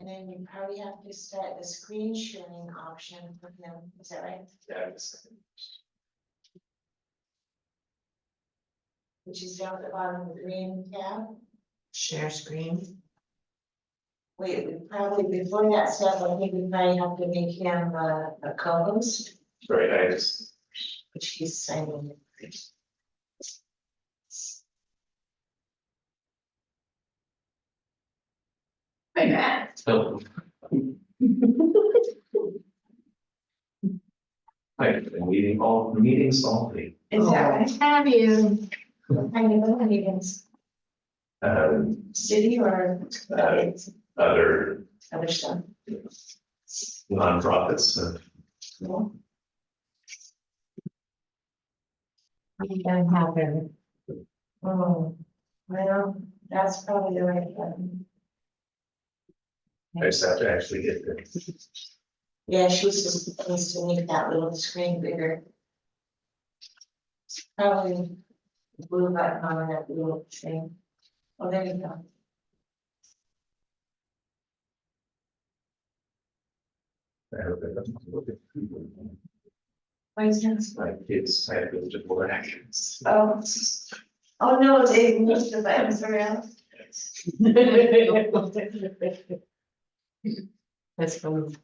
And then you probably have to start the screen sharing option for him, is that right? Yeah, just. Which is down at the bottom of the green tab. Share screen. Wait, we probably, before that step, I think we probably have to make him a co-host, Right, I just, which he's signing. Hi, Matt. oh. I've been meeting all, meetings all day. Is that right? Have you? What kind of little meetings, city or Other other stuff? nonprofits, No? You don't have it. Oh, well, that's probably the right button. I just have to actually get there. Yeah, she's just supposed to make that little screen bigger. Probably the blue button on that little thing. Oh, there you go. I hope that doesn't look at Questions? my kids, I have digital actions. Oh, oh no, they moved the buttons around. That's funny.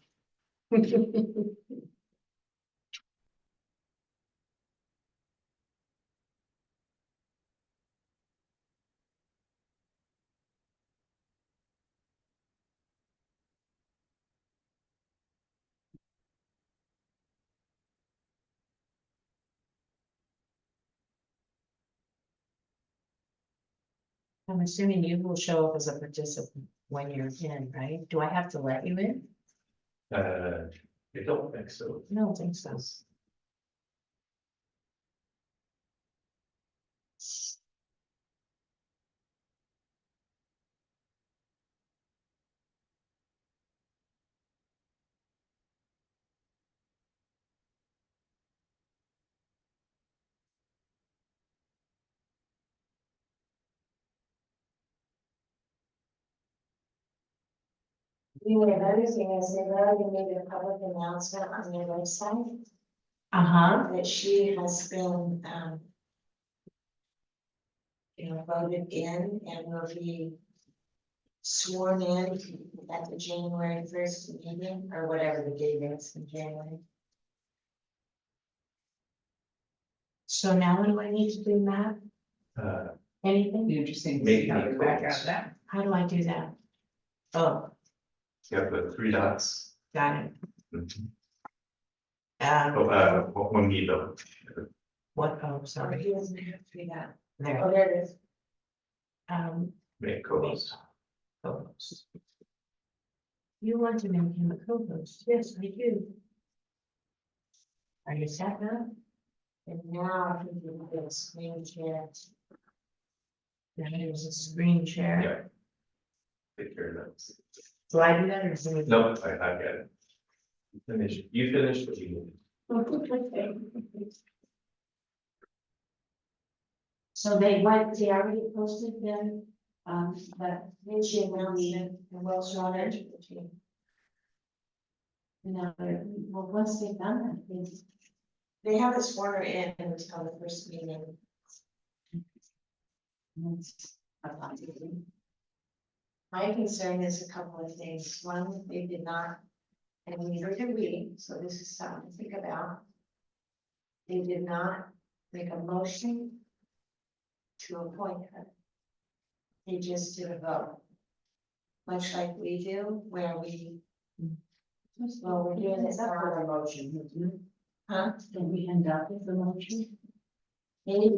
I'm assuming you will show up as a participant when you're in, right? Do I have to let you in? I don't think so. I don't think so. Anyway, another thing is they've already made a public announcement on their website Uh-huh. that she has been, voted in and will be sworn in at the January 1st meeting, or whatever the date is in January. So now what do I need to do, Matt? Anything? Interesting. to Maybe see how they not back close. out that. How do I do that? Oh, You have the three dots. got it. One need though. What, oh, Or sorry, he doesn't have to do that. there, Oh, there it is. Make co-host. co-host. You want to make him a co-host? Yes, I do. Are you set now? And now I can do the screen share. Then there's a screen share. Yeah. Take care of that. Do I do that or is it? No, I got it. Finish, you finished what you needed. So they already posted them, but then she announced it, and Wells Water. No, well, once they've done that, they haven't sworn her in until the first meeting. My concern is a couple of things. One, they did not, and neither did we, so this is something to think about. They did not make a motion to appoint her. They just did a vote. Much like we do, where we. Well, we're doing this for a motion. Huh? Can we conduct the motion? Maybe,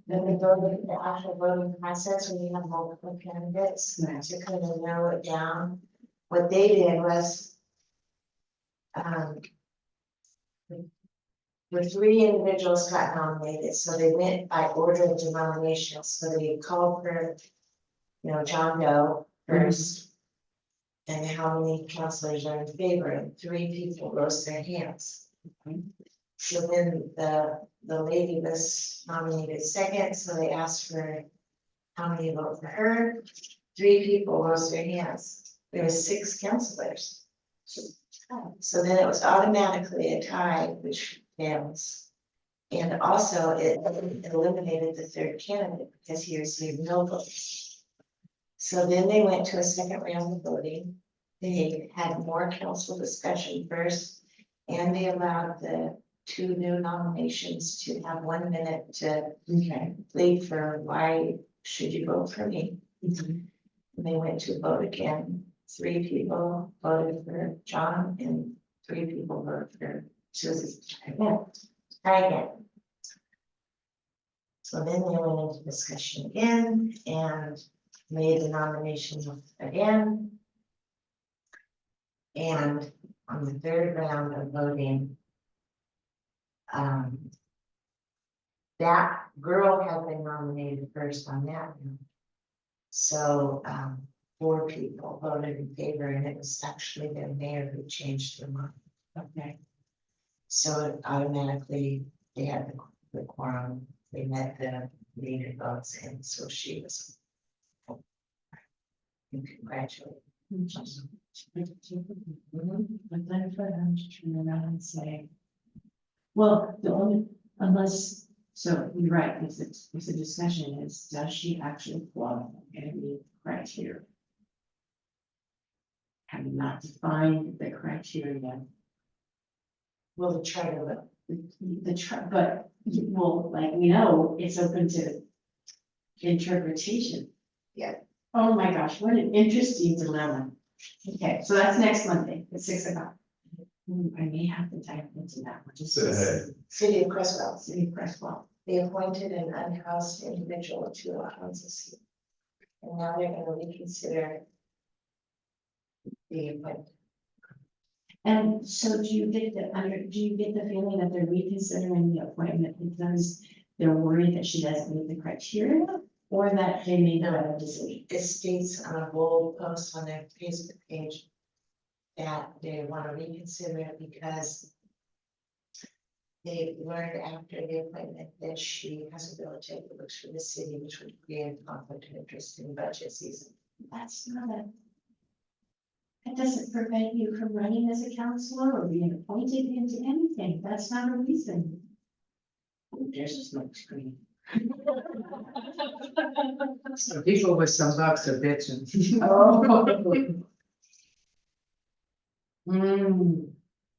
then we go to the actual voting process when you have multiple candidates to kind of narrow it down. What they did was. The three individuals got nominated, so they went by order of the nomination, so they called for. John Doe first. And how many counselors are in favor, and 3 people rose their hands. So then the lady was nominated second, so they asked for how many vote for her. 3 people rose their hands. there were 6 counselors. So then it was automatically a tie, which fails. And also it eliminated the 3rd candidate because he received no votes. So then they went to a 2nd round of voting. They had more council discussion first, and they allowed the 2 new nominations to have 1 minute to Okay. plead for why should you vote for me? Mhm. And they went to vote again. 3 people voted for John and 3 people voted for Susie. Again, try again. So then they went into discussion again and made the nomination again. And on the 3rd round of voting, that girl had been nominated first on that one. So, 4 people voted in favor, and it was actually the mayor who changed their mind. Okay. So it automatically, they had the quorum, they met the needed votes, and so she was. Congratulations. But then for them to turn around and say, well, the only, unless, so you're right, it's a discussion is, does she actually qualify and meet criteria? Have you not defined the criteria? Well, the charter, But, well, like, we know, it's open to interpretation. Yeah. Oh my gosh, what an interesting dilemma. Okay, so that's next Monday at 6 o'clock. I may have to type into that one, just to see. City of Crestwell, City Crestwell. they appointed an unhoused individual to a council seat. And now they're gonna reconsider the appointment. And so do you get the feeling that they're reconsidering the appointment because they're worried that she doesn't meet the criteria? Or that they made a better decision? It states on a bold post on their Facebook page that they want to reconsider it because they learned after the appointment that she has a relative that works for the city, which would create a conflict of interest in budget season. That's not a. That doesn't prevent you from running as a counselor or being appointed into anything. That's not a reason. Oh, there's a smoke screen. So people with some bucks are bitching. Oh.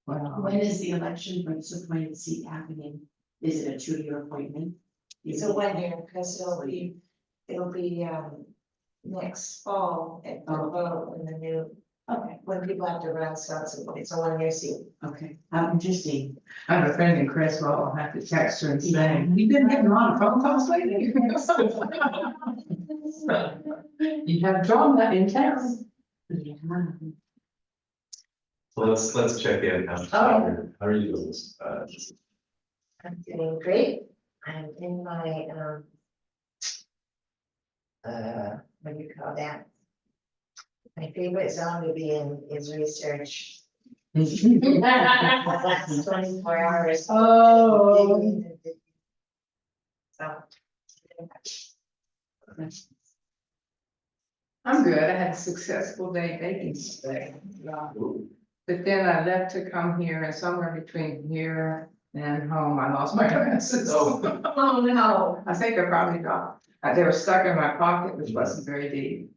Wow. When is the election for this appointed seat happening? Is it a 2-year appointment? It's a 1 year, because it'll be next fall at the vote when the new, Okay, when people have to run, so it's a 1 year seat. okay, how interesting. I have a friend in Crestwell, I'll have to text her and say, you've been getting a lot of phone calls lately. You have drama in town. Yeah. Let's check in. How are you doing this? I'm doing great. I'm in my, what do you call that? My favorite zone to be in is research. That's 24 hours. Oh. So. I'm good, I had a successful day baking today. But then I left to come here and somewhere between here and home, I lost my glasses. Oh. Oh, no. I think I probably got, they were stuck in my pocket, which wasn't very deep.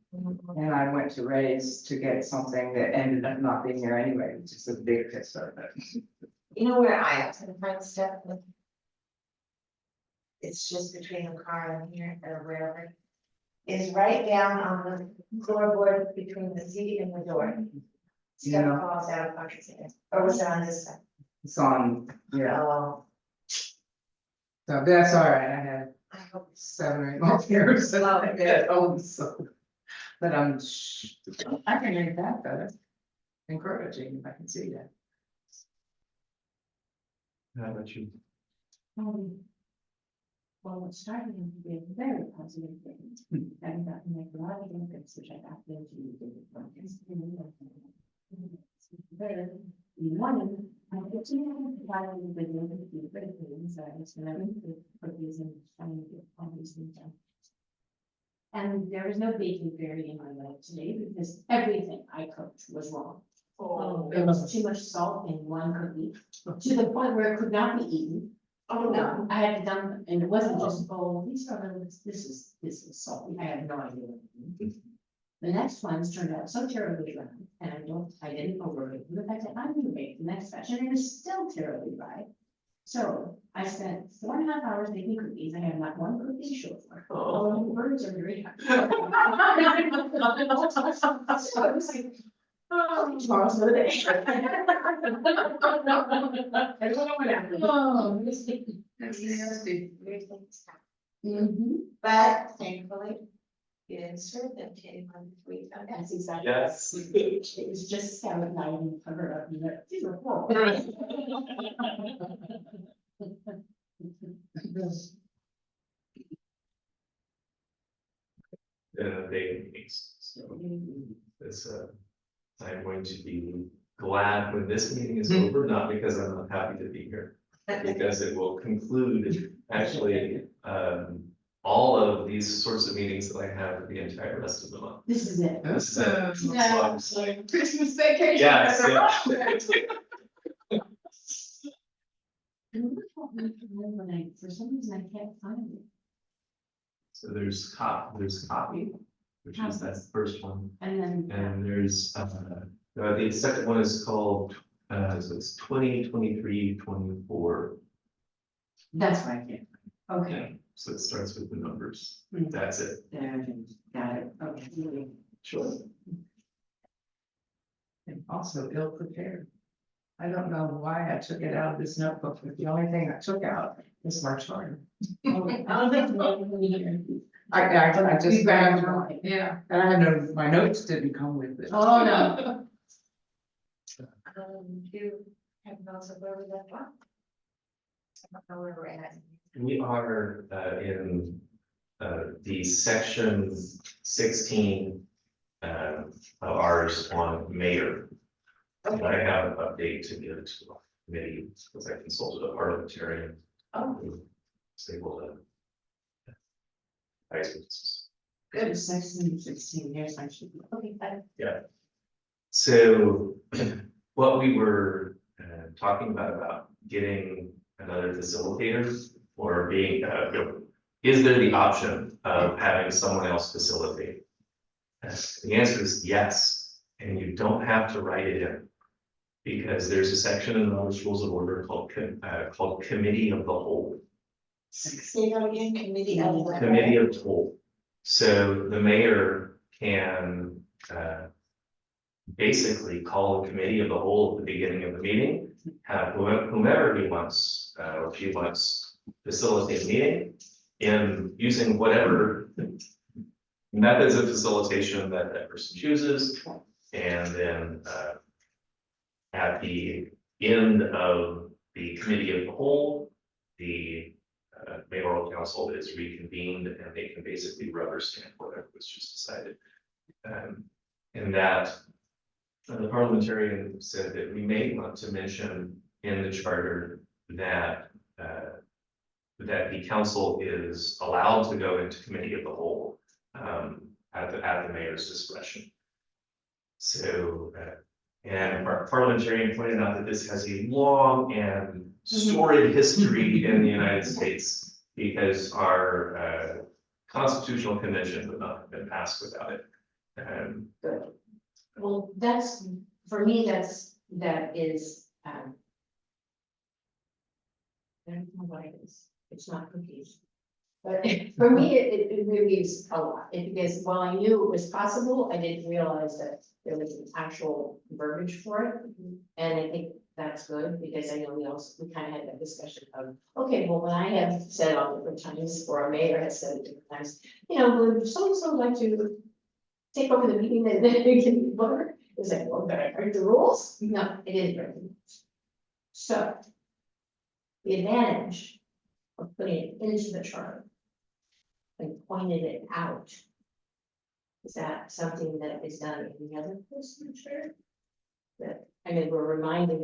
And I went to Ray's to get something that ended up not being there anyway, which is a big piss of it. You know where I often find stuff? It's just between the car and here or wherever. Is right down on the floorboard between the seat and the door. Stuff Yeah. falls out of pockets again. Or was it on this side? It's on, yeah, Oh, so that's all right, I had I hope 7 or 8 more years that I Well, get old, so. But I can make that better. Encouraging, if I can see that. How about you? Well, it started to be a very positive thing. And got to make a lot of difference, which I got into better. You wanted, I get to know why I would be able to do great things. I was going to put these in, trying to get all these things done. And there was no bacon fairy in my life today because everything I cooked was wrong. There was too much salt in one cookie, to the point where it could not be eaten. Oh, no. I had to dump, and it wasn't just, oh, these are, this is salty, I have no idea. What it is. The next ones turned out so terribly dry, and I didn't overbake, the fact that I didn't bake the next batch, and it was still terribly dry. So I spent 4.5 hours making cookies, I had not one cookie short. Oh, the birds are very happy. So it was like, oh, tomorrow's another day. I don't know what happened. Oh, That's nasty. Mhm. But thankfully, you didn't serve them to anyone before you found out. That's exactly. Yes. It was just salad night and covered up in there. These are horrible. Big meetings, so it's, I'm going to be glad when this meeting is over, not because I'm not happy to be here. Because it will conclude, actually, all of these sorts of meetings that I have the entire rest of the month. This is it. This is it. So I'm just like, Christmas vacation. yes, And when I, for some reason, I can't find it. so there's copy, which is that's the first one. And then, And there's, the second one is called, so it's 2023-24. that's why I can't. Okay, So it starts with the numbers. Hmm. That's it. there, got it, okay. Sure. And also ill prepared. I don't know why I took it out of this notebook, but the only thing I took out is my charter. I just found, yeah, and I know my notes didn't come with it. Oh, no. Do you have notes of where we left off? I don't know where we're at. We are in the section 16 of ours on mayor. And I have an update to give to the committee because I consulted a parliamentarian. Oh. Stable to. Advise. Good, 16, here's my sheet. Okay, fine. So what we were talking about getting another facilitator or being, is there the option of having someone else facilitate? The answer is yes, and you don't have to write it in. Because there's a section in the Robert's Rules of Order called Committee of the Whole. Say that again, committee of the. Committee of the Whole. So the mayor can basically call a committee of the whole at the beginning of the meeting, have whomever he wants or she wants facilitate the meeting in using whatever methods of facilitation that that person chooses, and then at the end of the committee of the whole, the mayoral council is reconvened and they can basically rubber stamp whatever was just decided. And that the parliamentarian said that we may want to mention in the charter that that the council is allowed to go into committee of the whole at the mayor's discretion. So and our parliamentarian pointed out that this has a long and storied history in the United States because our constitutional convention would not have been passed without it. Good. Well, that's, for me, that is, I don't know what it is, it's not cookies. But for me, it really is a lot, because while I knew it was possible, I didn't realize that there was an actual verbiage for it. And I think that's good, because I know we kind of had that discussion of, okay, well, when I have said on different times, or a mayor has said at different times, would so-and-so like to take over the meeting and then we can vote? It's like, well, better break the rules? No, it didn't break the rules. So the advantage of putting it into the charter and pointed it out, is that something that is done in the other place in the charter? That, I mean, we're reminded,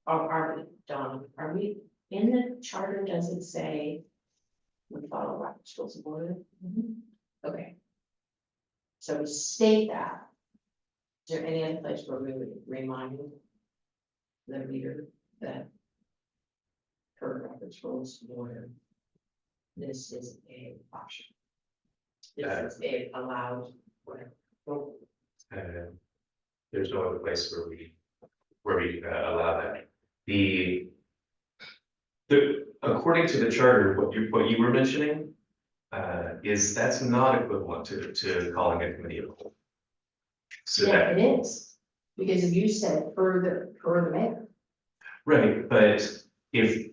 are we, Dawn, are we, in the charter, does it say we follow Robert's Rules of Order? Okay, So we state that. Is there any other place where we would remind the reader that per Robert's rules of order, this is a option? This is a allowed, whatever. Well, There's no other place where we allow that. The according to the charter, what you were mentioning, is that's not equivalent to calling a committee of the whole. So yeah, that, it is, because if you said per the mayor, right, but if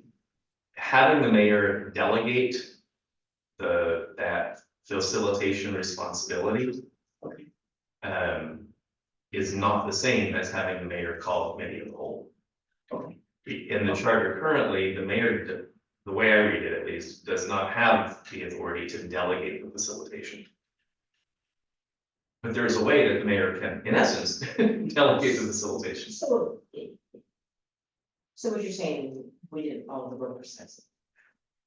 having the mayor delegate that facilitation responsibility. Okay. Is not the same as having the mayor call a committee of the whole. Okay. In the charter currently, the mayor, the way I read it at least, does not have the authority to delegate the facilitation. But there is a way that the mayor can, in essence, delegate the facilitation. so. What you're saying, we didn't follow the Roper says, that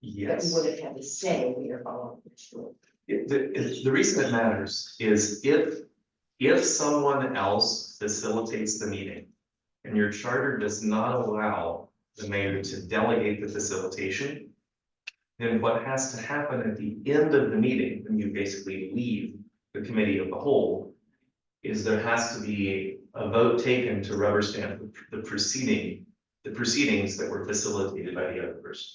we Yes. would have had to say we are following the rule. The reason it matters is if someone else facilitates the meeting and your charter does not allow the mayor to delegate the facilitation, then what has to happen at the end of the meeting, when you basically leave the committee of the whole, is there has to be a vote taken to rubber stamp the proceedings that were facilitated by the other person.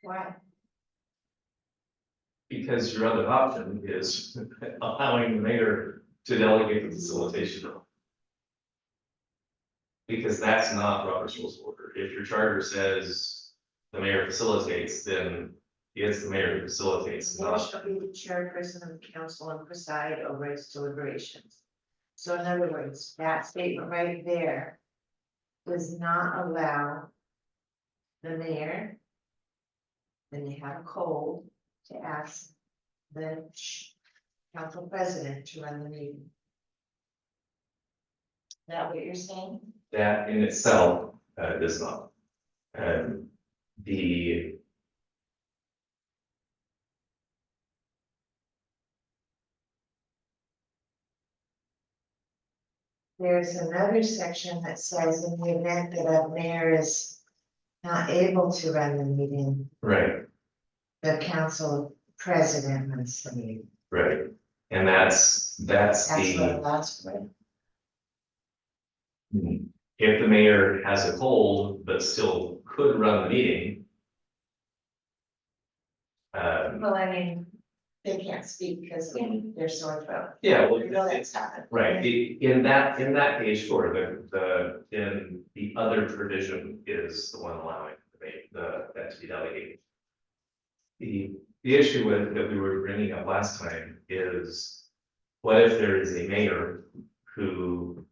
Why? Because your other option is allowing the mayor to delegate the facilitation. Because that's not Robert's Rules of Order. If your charter says the mayor facilitates, then it's the mayor who facilitates, The mayor not. shall be the chairperson of the council and preside over its deliberations. So in other words, that statement right there does not allow the mayor, when they have a cold, to ask the council president to run the meeting. Is that what you're saying? That in itself does not. The There's another section that says in the event that a mayor is not able to run the meeting, right, the council president runs the meeting. right, and that's That's what the. allows for it. If the mayor has a cold but still could run the meeting. Well, I mean, they can't speak because of their sore throat. Yeah, well, We know that's happened. right, in that page four, in the other provision is the one allowing that to be delegated. The issue that we were bringing up last time is, what if there is a mayor who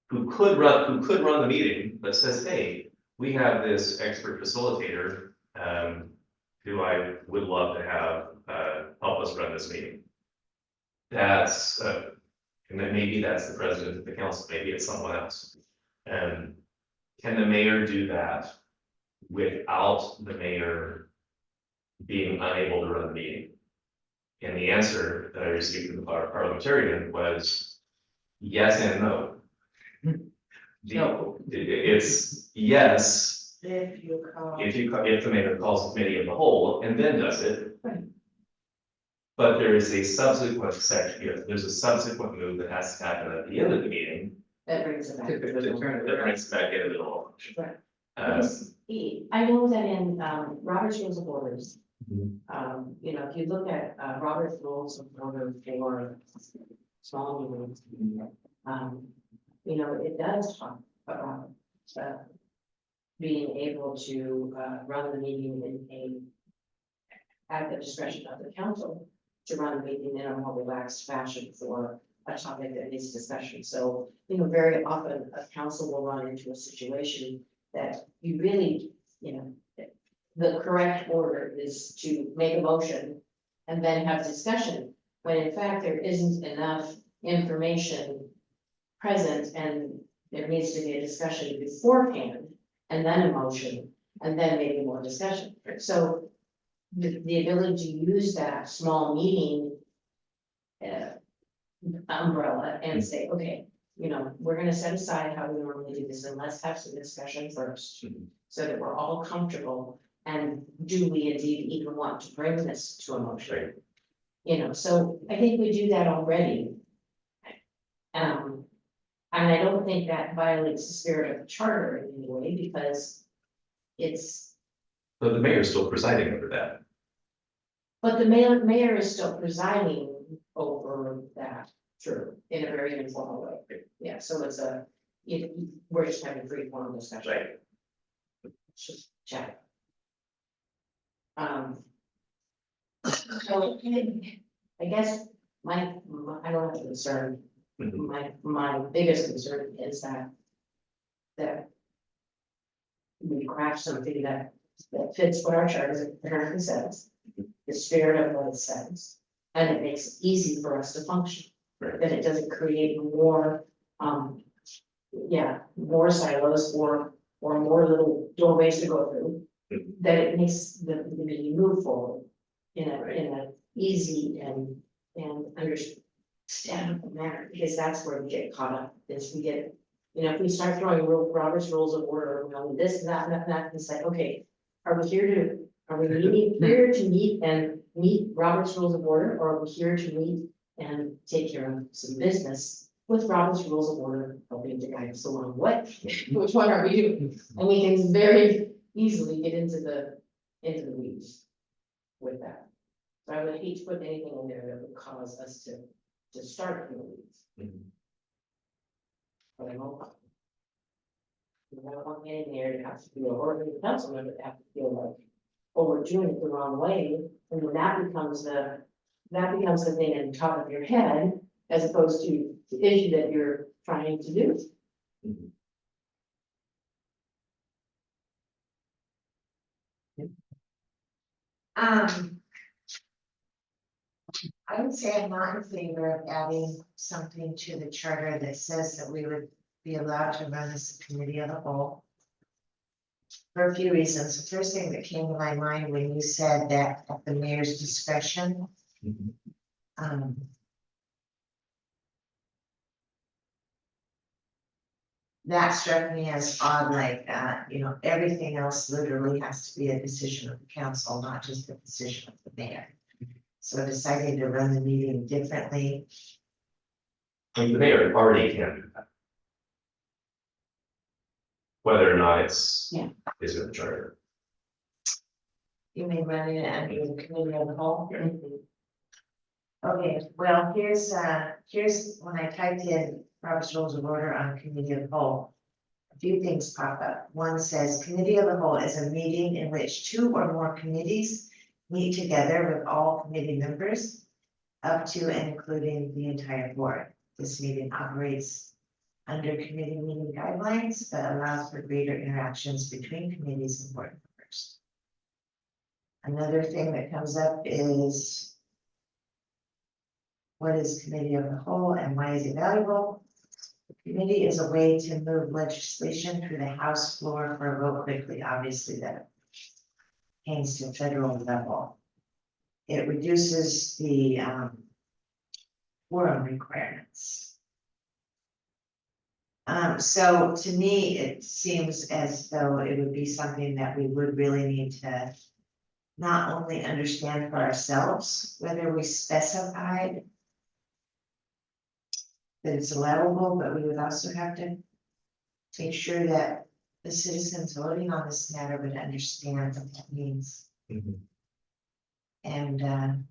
who could run the meeting, but says, hey, we have this expert facilitator, who I would love to have, help us run this meeting. That's, and then maybe that's the president of the council, maybe it's someone else. Can the mayor do that without the mayor being unable to run the meeting? And the answer that I received from the parliamentarian was yes and no. It's yes, If you call. if the mayor calls the committee of the whole and then does it. Right. But there is a subsequent section, there's a subsequent move that has to happen at the end of the meeting. That brings it back. To turn it That around. brings it back into the law. Right. Uh, I know that in Robert's Rules of Orders, Mhm. if you look at Robert's Rules of Order for small meetings, it does talk about being able to run the meeting at the discretion of the council to run the meeting in a more relaxed fashion for a topic that needs discussion. So, very often a council will run into a situation that you really, the correct order is to make a motion and then have discussion, when in fact there isn't enough information present and there needs to be a discussion beforehand. and then a motion, and then maybe more discussion. So the ability to use that small meeting umbrella and say, okay, you know, we're gonna set aside how we normally do this, and let's have some discussion first, so that we're all comfortable, and do we indeed even want to bring this to a motion? Right. You know, so I think we do that already. And I don't think that violates the spirit of the charter in any way, because it's, But the mayor is still presiding over that. but the mayor is still presiding over that, true, in a very informal way. Yeah, so it's we're just having free form discussion. Right. It's just chat. So I guess I don't have a concern. Mhm. My biggest concern is that we craft something that fits what our charter currently says, the spirit of what it says, and it makes it easy for us to function. Right. That it doesn't create more, more silos or more little doorways to go through. Mhm. That it makes the meeting move forward in Right. a easy and understandable manner, because that's where we get caught up, is we get, you know, if we start throwing Robert's rules of order, you know, this, that, it's like, okay, are we meeting here to meet Robert's rules of order, or are we here to meet and take care of some business with Robert's rules of order helping to guide us along the way? Which one are we doing? And we can very easily get into the weeds with that. So I would hate to put anything in there that would cause us to start in the weeds, Mhm. but I won't. I don't want any there to have to feel, or the council member to have to feel like, oh, we're doing it the wrong way, and then that becomes the thing at the top of your head, as opposed to the issue that you're trying to do. Mhm. I would say I'm not in favor of adding something to the charter that says that we would be allowed to run as a committee of the whole. For a few reasons. The first thing that came to my mind when you said that at the mayor's discretion, Mhm. that struck me as odd, like, you know, everything else literally has to be a decision of the council, not just a decision of the mayor. So deciding to run the meeting differently, I mean, the mayor already can do that. Whether or not it's, Yeah. is in the charter. you may run it under the committee of the whole. Okay, well, here's when I typed in Robert's Rules of Order on Committee of the Whole. A few things pop up. One says, Committee of the Whole is a meeting in which two or more committees meet together with all committee members, up to and including the entire board. This meeting operates under committee meeting guidelines, but allows for greater interactions between committees and board members. Another thing that comes up is, what is committee of the whole and why is it valuable? The committee is a way to move legislation through the House floor for a vote quickly. Obviously, that pertains to federal level. It reduces the quorum requirements. So to me, it seems as though it would be something that we would really need to not only understand for ourselves, whether we specified that it's allowable, but we would also have to make sure that the citizens voting on this matter would understand what that means. Mhm. And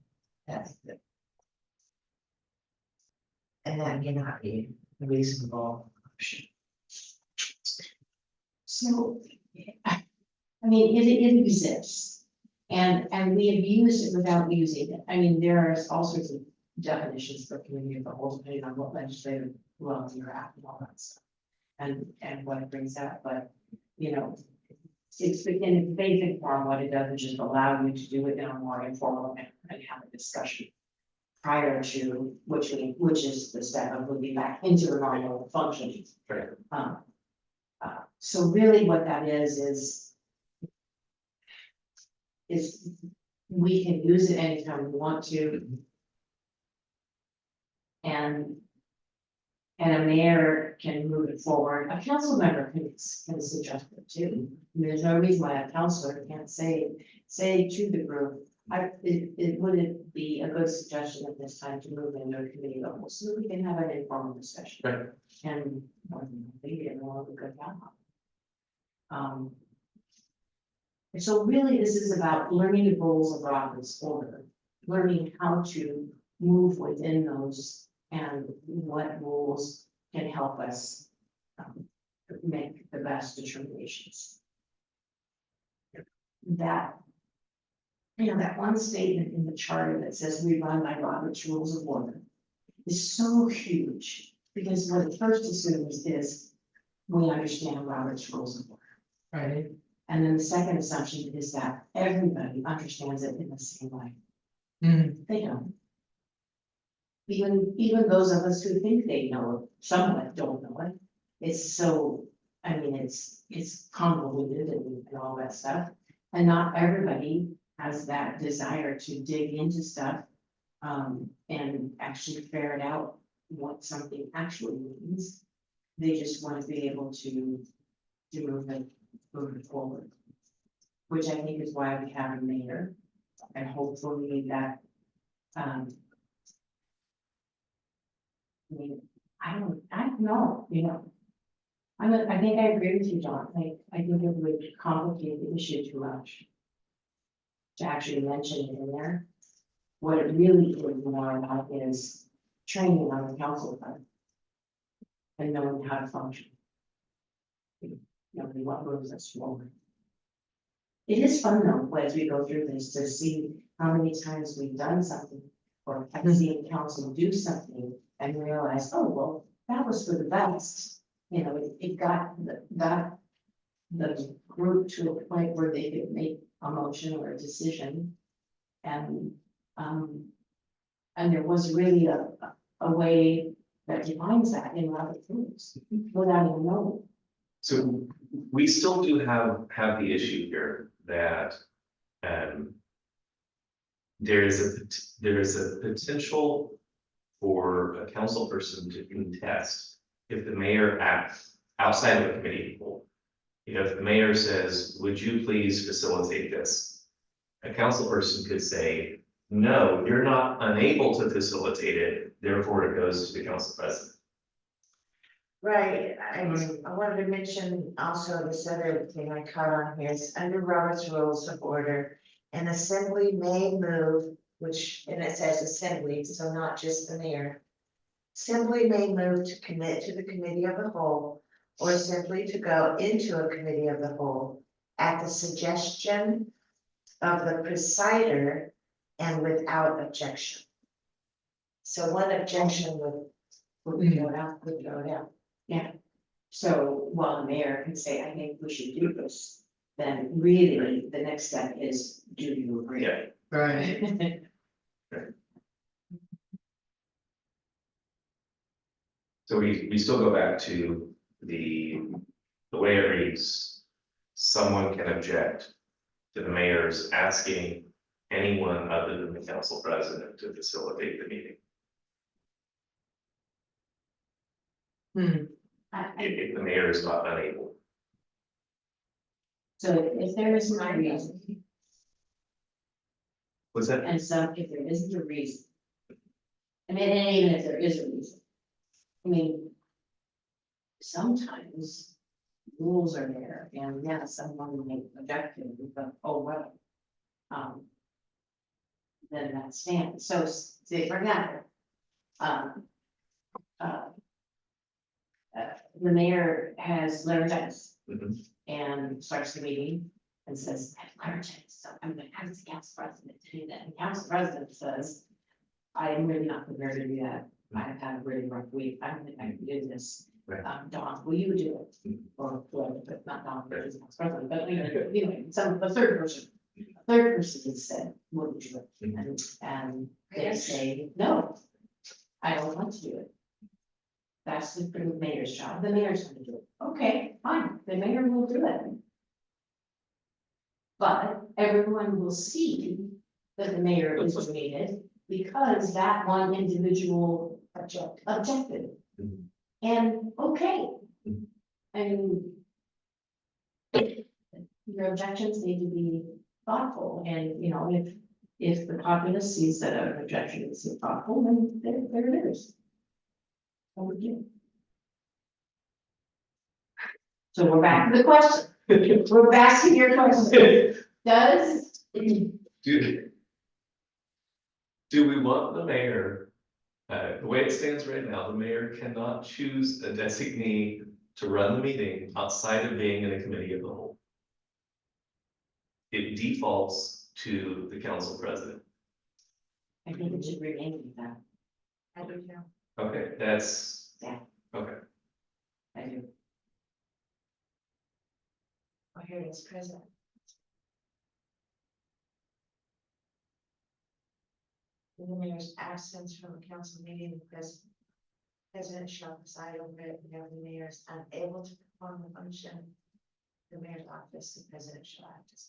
that's the. And that may not be a reasonable option. So, I mean, it exists, and we have used it without using it. I mean, there are all sorts of definitions for community of the whole, depending on what legislative laws you're at and all that stuff. And what it brings out, but, you know, it's in its basic form, what it does is just allow you to do it in a more informal manner and have a discussion prior to which is the step of moving back into the normal functioning. Right. So really what that is we can use it anytime we want to. And a mayor can move it forward, a council member can suggest it too. I mean, there's no reason why a councilor can't say to the group, would it be a good suggestion at this time to move into a committee level, so that we can have an informal discussion? Right. And maybe everyone will go down. And so really, this is about learning the rules of Robert's order, learning how to move within those and what rules can help us make the best determinations. That, that one statement in the charter that says we run by Robert's Rules of Order is so huge, because what it first assumes is we understand Robert's Rules of Order. Right. And then the second assumption is that everybody understands it in the same way. They don't. Even those of us who think they know it, somewhat don't know it. It's so, I mean, it's convoluted and all that stuff. And not everybody has that desire to dig into stuff, and actually ferret out what something actually means. They just want to be able to move it forward. Which I think is why we have a mayor, and hopefully that, I mean, I don't know, I think I agree with you, John, I think it would complicate the issue too much. To actually mention it in there, what it really is more about is training on the council part. And knowing how to function. What moves us forward. It is fun though, as we go through this, to see how many times we've done something, or have seen council do something and realize, oh, well, that was for the best. It got the group to a point where they could make a motion or a decision. And there was really a way that defines that in Robert rules, without even knowing. So we still do have the issue here that there is a potential for a council person to contest if the mayor acts outside of a committee pool. If the mayor says, would you please facilitate this? A council person could say, no, you're not unable to facilitate it, therefore it goes to the council president. Right, I wanted to mention also this other thing I caught on here is under Robert's Rules of Order. An assembly may move, and it says assembly, so not just the mayor. Assembly may move to commit to the committee of the whole, or simply to go into a committee of the whole at the suggestion of the presider and without objection. So one objection would go out. Yeah, so while the mayor can say, I think we should do this, then really the next step is, do you agree? Yeah. Right. So we still go back to the way it reads. Someone can object to the mayor's asking anyone other than the council president to facilitate the meeting. If the mayor is not unable. So if there is no reason, Was that? and if there isn't a reason. I mean, and even if there is a reason. I mean. Sometimes rules are there, and yeah, someone may object to it, but oh well. Then that stands, so say for example. The mayor has laryngitis. Mhm. And starts the meeting and says, I have laryngitis, so I'm gonna ask the council president to do that, and council president says. I am really not prepared to do that, I've had a really rough week, I don't think I can do this. Right. Don, will you do it? Mhm. Or whoever, but not Don, but he's council president, but anyway, the third person has said, will you do it? Mhm. And they say, no, I don't want to do it. That's the mayor's job, the mayor's gonna do it, okay, fine, the mayor will do it. But everyone will see that the mayor is doing it, because that one individual objected. Mhm. And, okay. Mhm. And your objections need to be thoughtful, and, you know, if the populace sees that an objection is thoughtful, then there it is. Over to you. So we're back to the question. We're back to your question. Does, Do we want the mayor, the way it stands right now, the mayor cannot choose a designee to run the meeting outside of being in a committee of the whole. It defaults to the council president. I think it should remain like that. I don't know. Okay, that's. Yeah. Okay, I do. Oh, here it is, president. In the mayor's absence from a council meeting, the president shall preside over it, and if the mayor is unable to perform the function of the mayor's office, the president shall act as.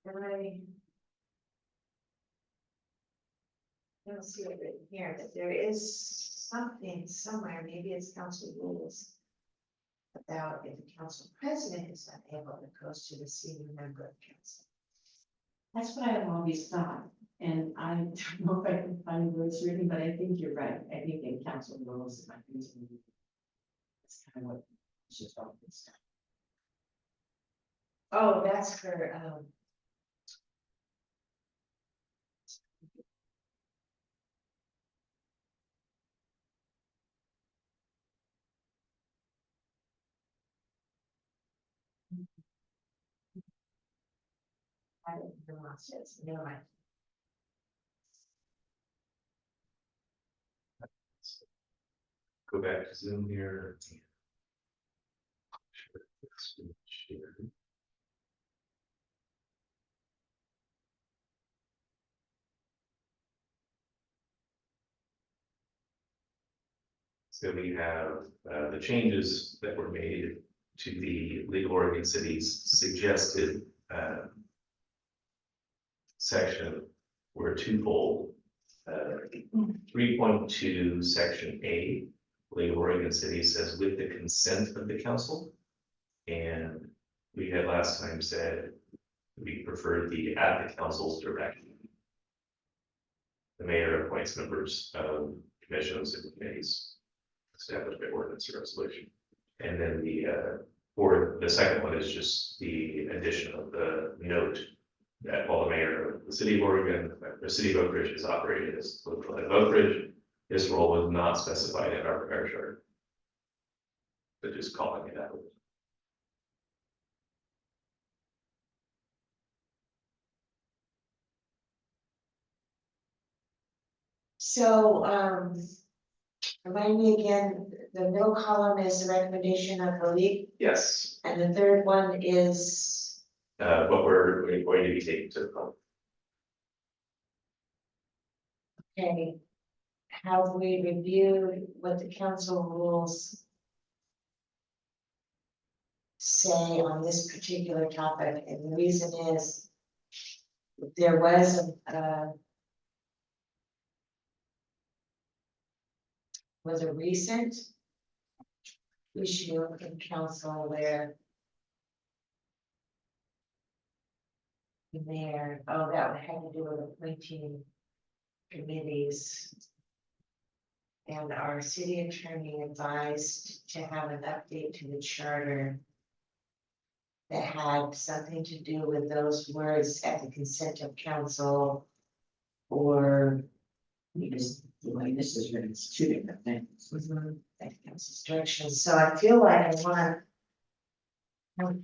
I don't see it written here, but there is something somewhere, maybe it's council rules. About if the council president is unable, it goes to the senior member of council. That's what I've always thought, and I don't know if I can find where it's written, but I think you're right, I think in council rules, I think it's kind of what it's just all this stuff. Oh, that's for, I don't know what it says, never mind. go back to Zoom here. Share. So we have the changes that were made to the League of Oregon Cities suggested section were twofold. 3.2 section A, League of Oregon Cities says with the consent of the council. And we had last time said we prefer the at the council's direction. The mayor appoints members of commissions and committees established by ordinance or resolution. And then the second one is just the addition of the note that while the mayor of the city of Oregon, the city of Oak Ridge is operated as local of Oak Ridge, his role was not specified in our charter. But just calling it out. So, remind me again, the middle column is the recommendation of the league, Yes, and the third one is, what we're going to be taking to the vote. okay. Have we reviewed what the council rules say on this particular topic? And the reason is there was a recent issue in council where the mayor, that had to do with appointing committees. And our city attorney advised to have an update to the charter that had something to do with those words at the consent of council or Because the way this is written, it's two different things. at council's direction. So I feel like I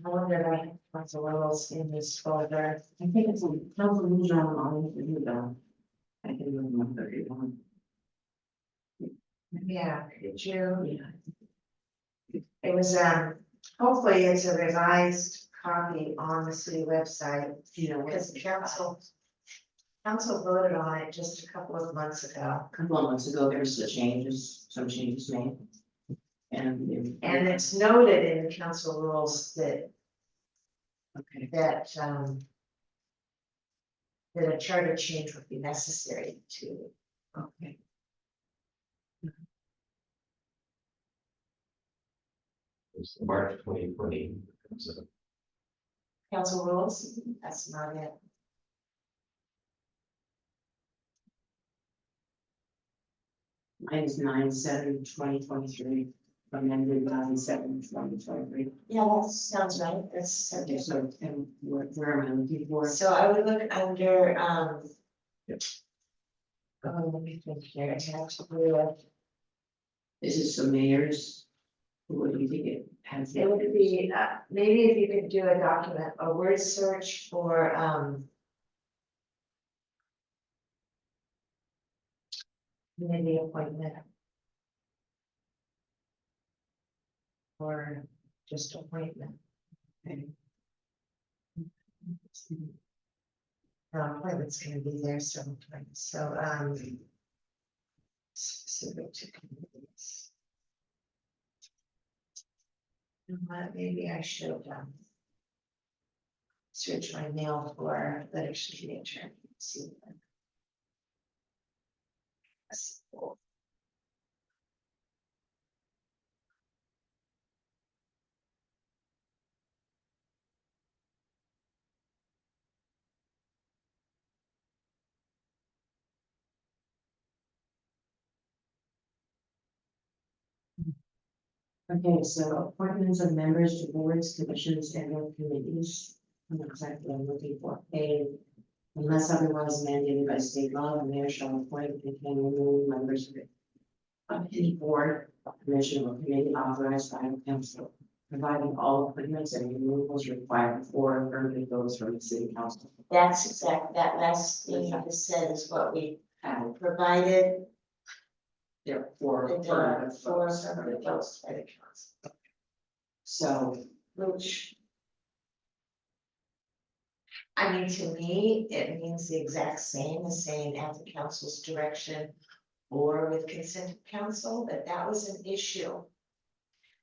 wonder if I have council rules in this folder. I think it's a council rules are on for you though. I can remember it on. Yeah, could you? Yeah. It was, hopefully it's a revised copy on the city website, You know, because the council council voted on it just a couple of months ago. A couple of months ago, there was some changes made. And. And it's noted in the council rules that, Okay, that a charter change would be necessary to, okay. It's March 2020. So council rules, that's not it. Mine is 9/7/2023, amended 9/7/2023. Yeah, that sounds right, that's Okay, okay. so, and where am I looking for? So I would look under, Yep. oh, let me think here, I have to do This is the mayor's. What do you think it has? it would be, maybe if you could do a document, a word search for, committee appointment. Or just appointment. Okay. Appointment's gonna be there several times, so, specific to committees. You know what, maybe I should, search my mail for letters to the attorney, see. what- Okay, so appointments of members to boards, commissions, and or committees. I'm not exactly what I'm looking for. A, unless otherwise mandated by state law, the mayor shall appoint and can remove members of any board, commission, or committee authorized by the council, providing all appointments and removals required before affirmative votes from the city council. That's exact, that last thing you just said is what we And provided, therefore, for affirmative votes. affirmative votes by the council, So, which. I mean, to me, it means the exact same as saying at the council's direction or with consent of council, but that was an issue.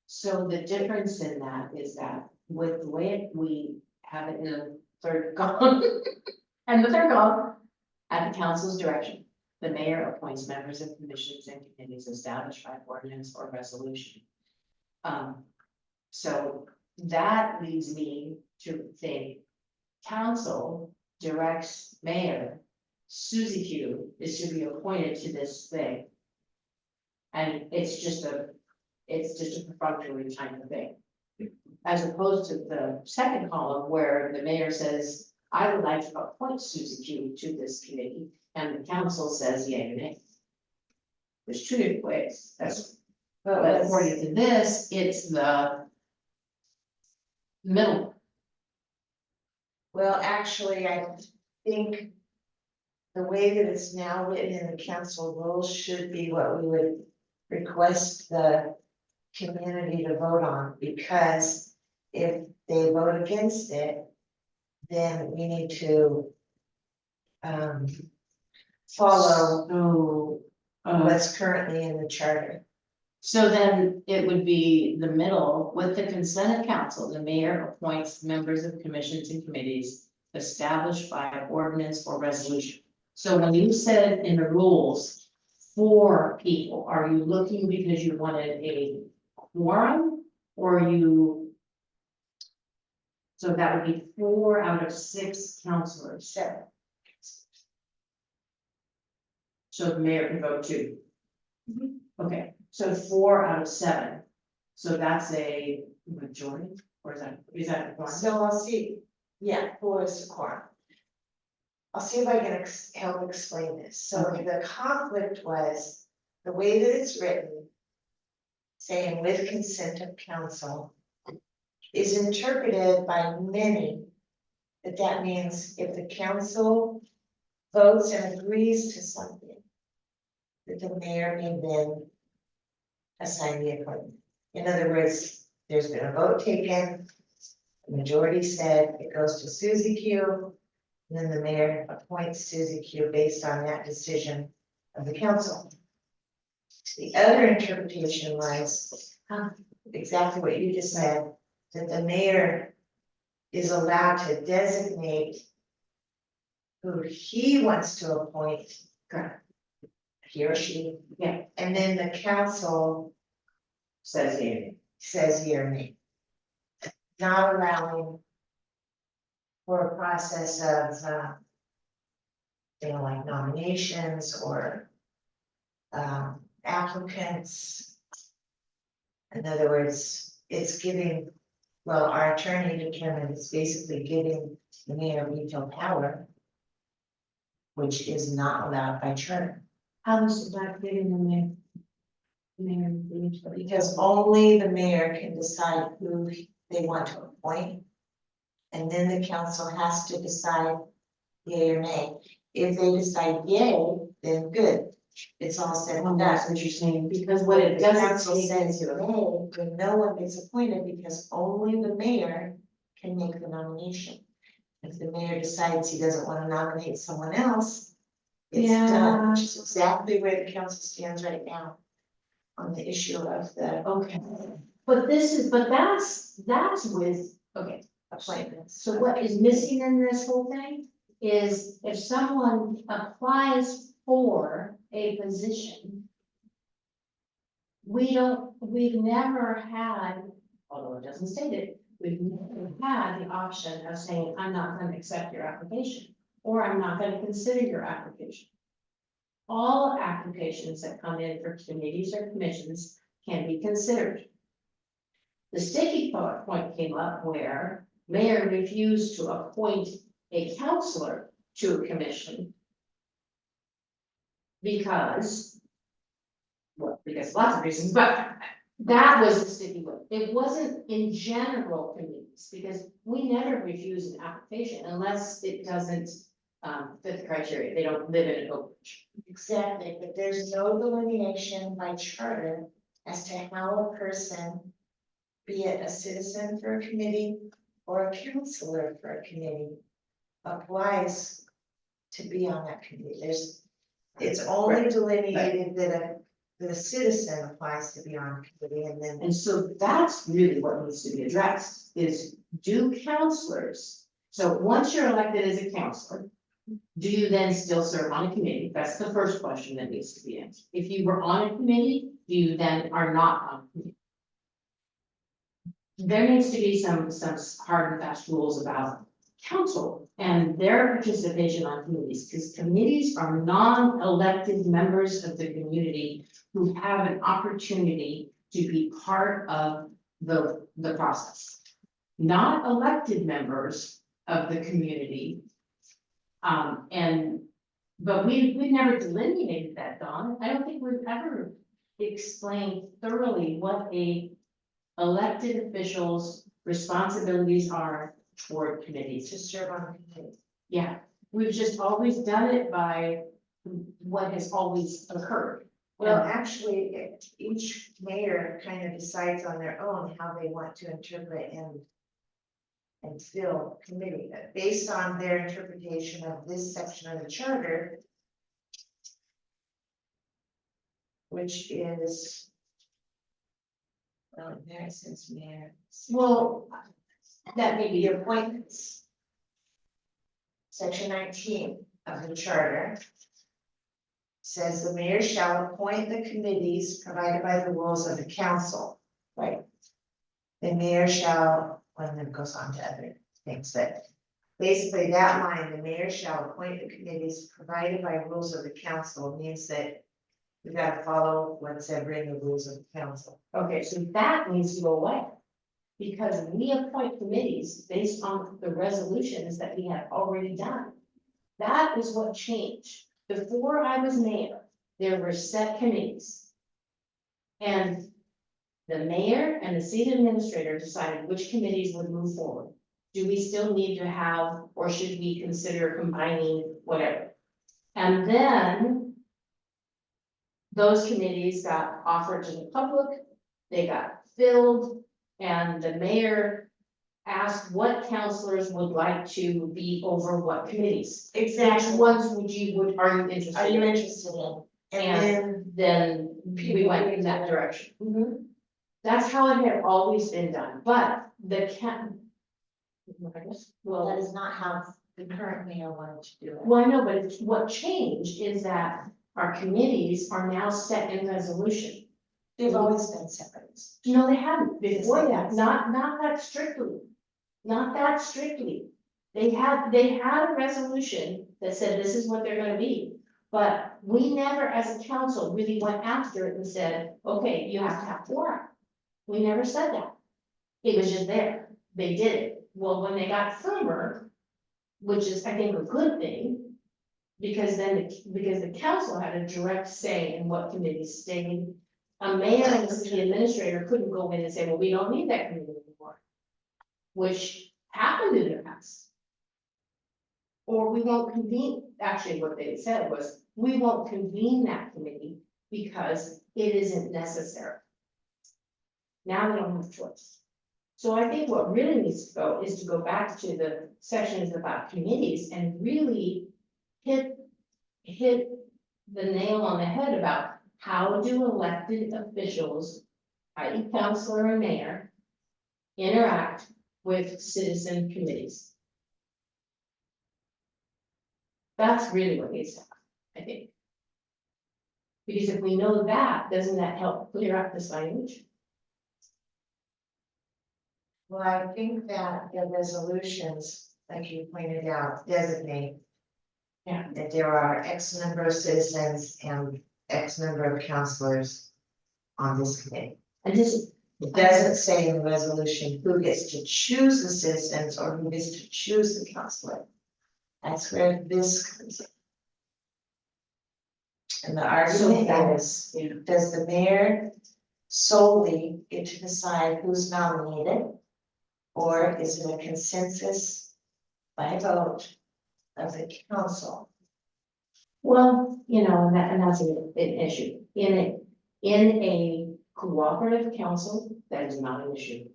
so the difference in that is that with the way we have it in the third column. And the third column, at the council's direction, the mayor appoints members of commissions and committees established by ordinance or resolution. So that leads me to think, council directs mayor, Susie Q is to be appointed to this thing. And it's just a perfunctory kind of thing. As opposed to the second column where the mayor says, I would like to appoint Susie Q to this committee, and the council says yea or nay. There's two different ways, but according to this, it's the middle. Well, actually, I think the way that it's now written in the council rules should be what we would request the community to vote on, because if they vote against it, then we need to follow So, what's currently in the charter. so then it would be the middle, with the consent of council, the mayor appoints members of commissions and committees established by ordinance or resolution. So when you said in the rules, 4 people, are you looking because you wanted a quorum, or you? So that would be 4 out of 6 councilors, So, so the mayor can vote 2. Okay, so 4 out of 7, so that's a majority, or is that a quorum? so I'll see, yeah, 4 is the quorum. I'll see if I can help explain this. So Okay. the conflict was the way that it's written, saying with consent of council, is interpreted by many that means if the council votes and agrees to something, that the mayor may then assign the appointment. In other words, there's been a vote taken, the majority said it goes to Susie Q. And then the mayor appoints Susie Q based on that decision of the council. The other interpretation was exactly what you just said, that the mayor is allowed to designate who he wants to appoint. Correct. He or she. Yeah. And then the council Says you. says yea or nay. Not allowing for a process of, like nominations or applicants. In other words, it's giving, well, our attorney determined it's basically giving the mayor veto power, which is not allowed by charter. How is that giving them their? Because only the mayor can decide who they want to appoint. And then the council has to decide yea or nay. If they decide yea, then good, it's all said and done. That's what you're saying, because what it The doesn't council take says into nay, then no one gets appointed because only the mayor can make the nomination. If the mayor decides he doesn't want to nominate someone else, it's done, which is exactly where the council stands right now on the issue of the Okay, but that's with, okay, appointments. so what is missing in this whole thing is if someone applies for a position. We've never had, although it doesn't state it, we've never had the option of saying, I'm not gonna accept your application, or I'm not gonna consider your application. All applications that come in for committees or commissions can be considered. The sticky point came up where mayor refused to appoint a counselor to a commission. Because, well, because lots of reasons, but that was the sticky one. It wasn't in general committees, because we never refuse an application unless it doesn't fit the criteria. They don't live in an Oak Ridge. Exactly, but there's no delineation by charter as to how a person, be it a citizen for a committee or a counselor for a committee, applies to be on that committee. It's only delineated that a citizen applies to be on a committee, and then And so that's really what needs to be addressed, is do counselors, so once you're elected as a counselor, do you then still serve on a committee? That's the first question that needs to be answered. If you were on a committee, do you then are not on a committee? There needs to be some hard and fast rules about council and their participation on committees, because committees are non-elected members of the community who have an opportunity to be part of the process. Not elected members of the community. But we've never delineated that, Dawn. I don't think we've ever explained thoroughly what a elected official's responsibilities are toward committees. to serve on a committee. Yeah, we've just always done it by what has always occurred. Well, actually, each mayor kind of decides on their own how they want to interpret and fill committee, based on their interpretation of this section of the charter, which is, well, there it says mayor. Well, that may be The appointments. Section 19 of the charter says the mayor shall appoint the committees provided by the rules of the council, right? The mayor shall, well, then it goes on to other things, but basically that line, the mayor shall appoint the committees provided by rules of the council, means that we gotta follow what's ever in the rules of the council. Okay, so that needs to go away. Because we appoint committees based on the resolutions that we have already done. That is what changed. Before I was mayor, there were set committees. And the mayor and the city administrator decided which committees would move forward. Do we still need to have, or should we consider combining whatever? And then those committees got offered to the public, they got filled, and the mayor asked what counselors would like to be over what committees. Which Exactly. ones are you interested Are you in? interested in? And And then we went in that direction. That's how it had always been done, but the I guess, that well, is not how the current mayor wanted to do it. well, I know, but what changed is that our committees are now set in resolution. They've always been separate. No, they haven't before Yes, they that, have. not that strictly. Not that strictly. They had a resolution that said this is what they're gonna be. But we never, as a council, really went after it and said, okay, you have to have quorum. We never said that. It was just there. They did it. Well, when they got firmer, which is, I think, a good thing. Because the council had a direct say in what committees stayed. A mayor and a city administrator couldn't go in and say, well, we don't need that committee anymore. Which happened in the past. Or we won't convene, actually what they said was, we won't convene that committee because it isn't necessary. Now they don't have a choice. So I think what really needs to go is to go back to the sections about committees and really hit the nail on the head about how do elected officials, i.e. councilor and mayor, interact with citizen committees. That's really what needs to happen, I think. Because if we know that, doesn't that help clear up this language? Well, I think that the resolutions, like you pointed out, designate. Yeah. That there are X number of citizens and X number of counselors on this committee. And this, It doesn't say in the resolution who gets to choose the citizens or who gets to choose the counselor. That's where this comes in. And the argument is, yeah. does the mayor solely get to decide who's nominated? Or is it a consensus by vote of the council? Well, and that's an issue. In a cooperative council, that is not an issue.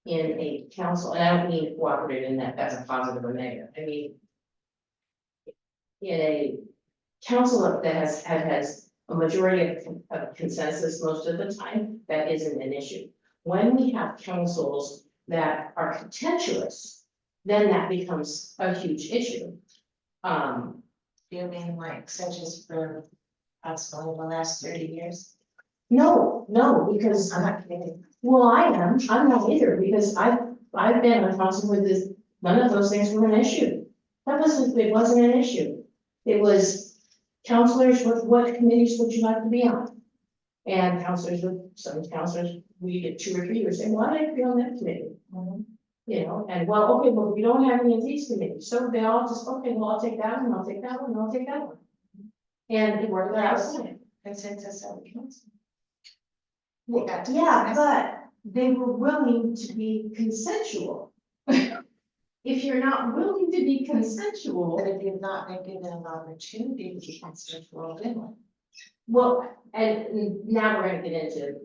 In a council, and I don't mean cooperative in that that's a positive or negative, I mean. In a council that has a majority of consensus most of the time, that isn't an issue. When we have councils that are contentious, then that becomes a huge issue. Do you mean like such as for possibly the last 30 years? No, because, I'm not kidding. well, I'm not either, because I've been on council where this, none of those things were an issue. It wasn't an issue. It was counselors, what committees would you like to be on? And some counselors, we get 2 or 3 who say, well, I'd like to be on that committee. And well, okay, well, we don't have any of these committees, so they all just, okay, well, I'll take that one, I'll take that one, I'll take that one. And it worked out fine. Consensus of the council. Well, got to yeah, discuss. but they were willing to be consensual. If you're not willing to be consensual, But if you've not been given an opportunity to be consensual, then what? well, and now we're gonna get into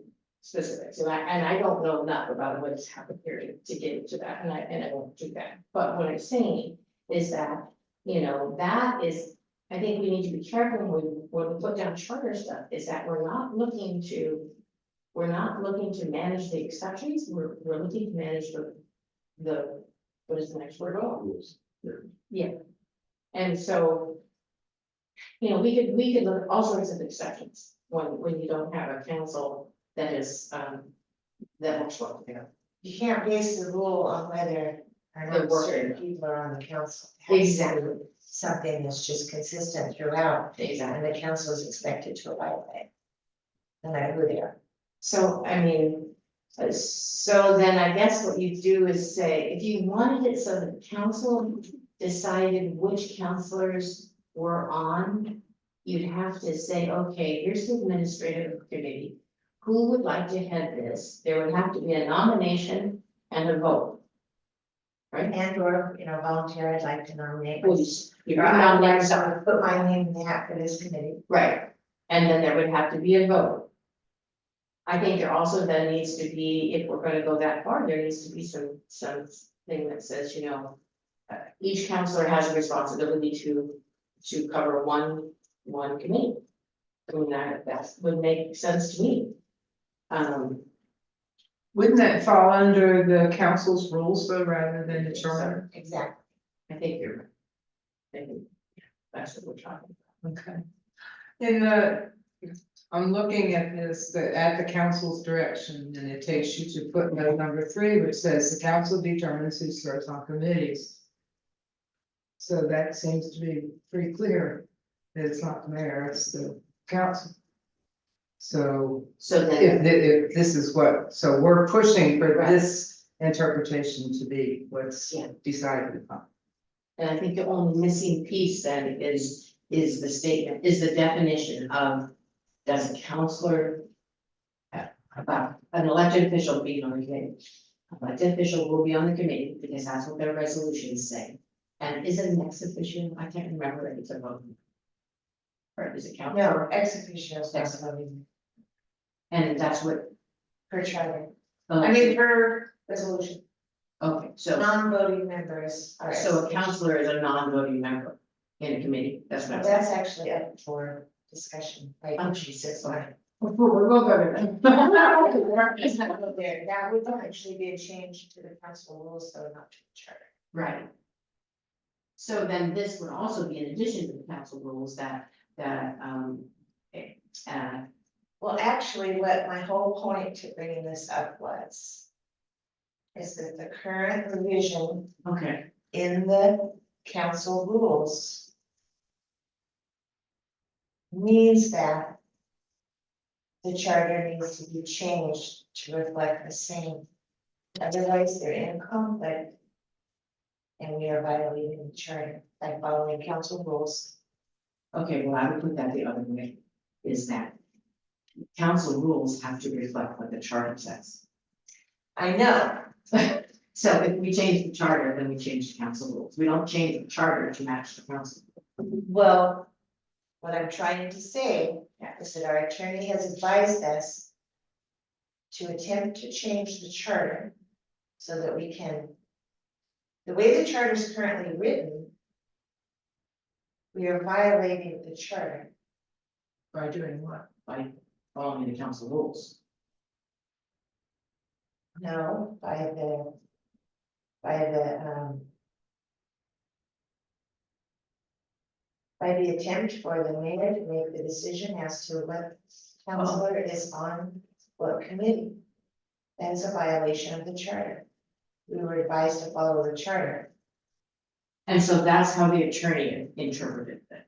specifics, and I don't know enough about what has happened here to get into that, and I won't do that. But what I'm saying is that, that is, I think we need to be careful when we put down charter stuff, is that we're not looking to manage the exceptions, we're looking to manage the, what is the next word? Yeah. And so, we could look at all sorts of exceptions when you don't have a council that is, that works well together. You can't base the rule on whether or They're not working. certain people are on the council. It has to be Exactly. Something that's just consistent throughout, Exactly. and the council is expected to abide by it. No matter who they are. So, I mean, so then I guess what you do is say, if you wanted it so the council decided which counselors were on, you'd have to say, okay, here's the administrative committee. Who would like to head this? There would have to be a nomination and a vote. Right? And or, volunteer, I'd like to nominate. You Or I'd nominate like someone. to put my name in the hat for this committee. Right, and then there would have to be a vote. I think there also then needs to be, if we're gonna go that far, there needs to be some thing that says, each counselor has a responsibility to cover one committee. I mean, that would make sense to me. Wouldn't that fall under the council's rules though, rather than the charter? Exactly. I think you're right. I think that's what we're talking Okay. In the, I'm looking at this, at the council's direction, and it takes you to footnote number 3, which says the council determines who serves on committees. So that seems to be pretty clear that it's not the mayor, it's the council. So So then, if this is what, so we're pushing for Right. this interpretation to be what's Yeah. decided upon. and I think the only missing piece then is the statement, is the definition of, does a counselor about an elected official being on the committee? Elected official will be on the committee because that's what their resolutions say. And is it an ex officio? I can't remember if it's a vote. Or is it count? No, ex officio is not voting And that's what. per charter. oh, I mean, per resolution, Okay, so non-voting members are. so a ex officio. counselor is a non-voting member in a committee, that's what I'm saying. That's actually up for discussion, right? Oh, Jesus, Sorry. We're going over it. It's not go there, that would actually be a change to the council rules, though, not to the charter. Right. So then this would also be in addition to the council rules that, Well, actually, what my whole point to bringing this up was is that the current revision okay, in the council rules means that the charter needs to be changed to reflect the same. Otherwise, they're in conflict. And we are violating the charter by following council rules. okay, well, I would put that the other way, is that council rules have to reflect what the charter says. I know, So if we change the charter, then we change the council rules. We don't change the charter to match the council. well, what I'm trying to say is that our attorney has advised us to attempt to change the charter so that we can, the way the charter is currently written, we are violating the charter. By doing what? By following the council rules. No, by the attempt for the mayor to make the decision as to what counselor is on what committee. That is a violation of the charter. We were advised to follow the charter. And so that's how the attorney interpreted it.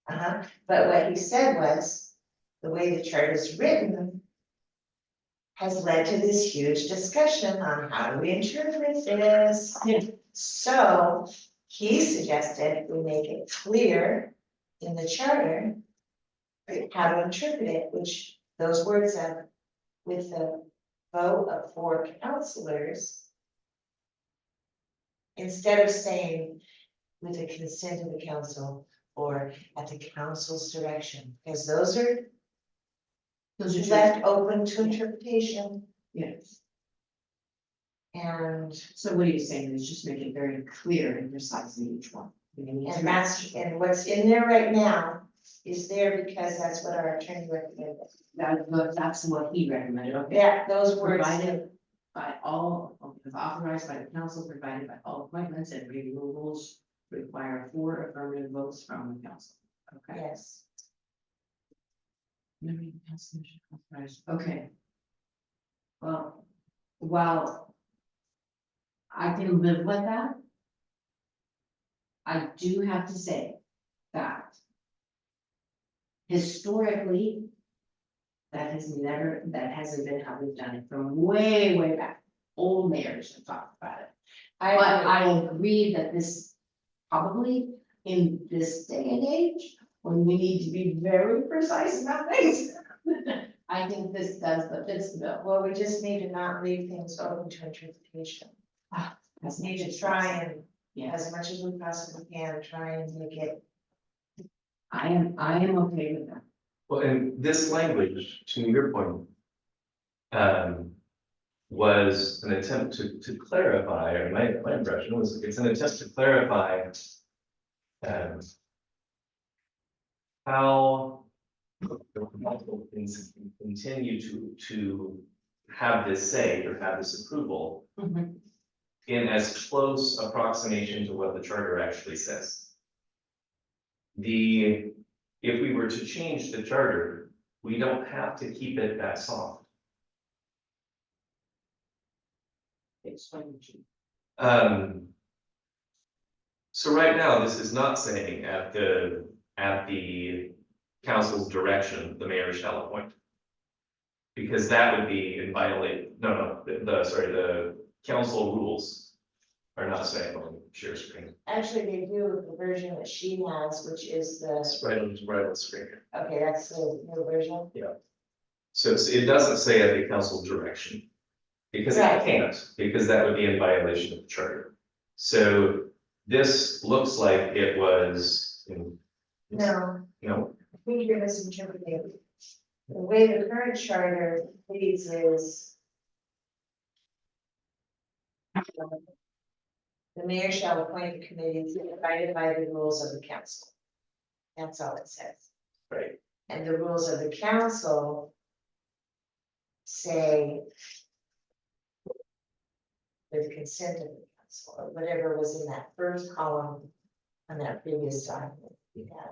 But what he said was, the way the chart is written has led to this huge discussion on how do we interpret this. Yeah. So he suggested we make it clear in the charter how to interpret it, which those words of, with the vote of 4 counselors, instead of saying with the consent of the council or at the council's direction, because those are Those are left open to interpretation. yes. And, So what are you saying, is just make it very clear and precise in each one. and that's, and what's in there right now is there because that's what our attorney recommended. That's what he recommended, okay? Yeah, those words. Provided by all, authorized by the council, provided by all appointments and removals require 4 affirmative votes from the council. Okay. Yes, Okay. Well, while I can live with that, I do have to say that historically, that hasn't been how we've done it from way, way back. Old mayors have talked about it. But I agree that this probably in this day and age, when we need to be very precise about things. I think this does, but fits the bill. well, we just need to not leave things open to interpretation. That's Need to try and, Yeah, as much as we possibly can, try and make it. I am okay with that. Well, and this language, to your point, was an attempt to clarify, or my impression was, it's an attempt to clarify um, how the council can continue to have this say or have this approval Mhm. in as close approximation to what the charter actually says. If we were to change the charter, we don't have to keep it that soft. Explain to you. So right now, this is not saying at the council's direction, the mayor shall appoint. Because that would be in the council rules are not saying on share screen. Actually, they do the version that she has, which is the, It's right on the screen. okay, that's the new version. So it doesn't say at the council direction. Because it Right. can't, because that would be in violation of the charter. So this looks like it was. No, No, I think you're misinterpreting. The way the current charter reads is. The mayor shall appoint the committees provided by the rules of the council. That's all it says. right, And the rules of the council say with consent of the council, or whatever was in that first column on that previous document we had.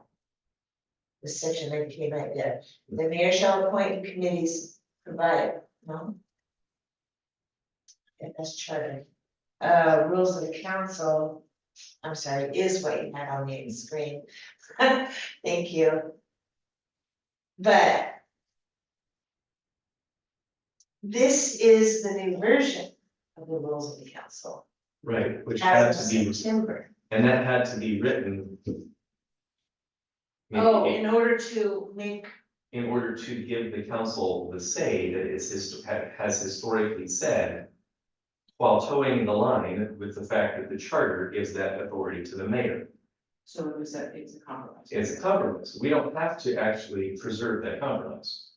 The section that came right there, the mayor shall appoint committees provided, no? Yeah, that's charter. Rules of the council, I'm sorry, is what you had on the screen. Thank you. But this is the new version of the rules of the council. right, which had As to of be, September. and that had to be written. Oh, in order to make, In order to give the council the say that has historically said. While towing the line with the fact that the charter gives that authority to the mayor. So it's a compromise. It's a compromise. We don't have to actually preserve that compromise.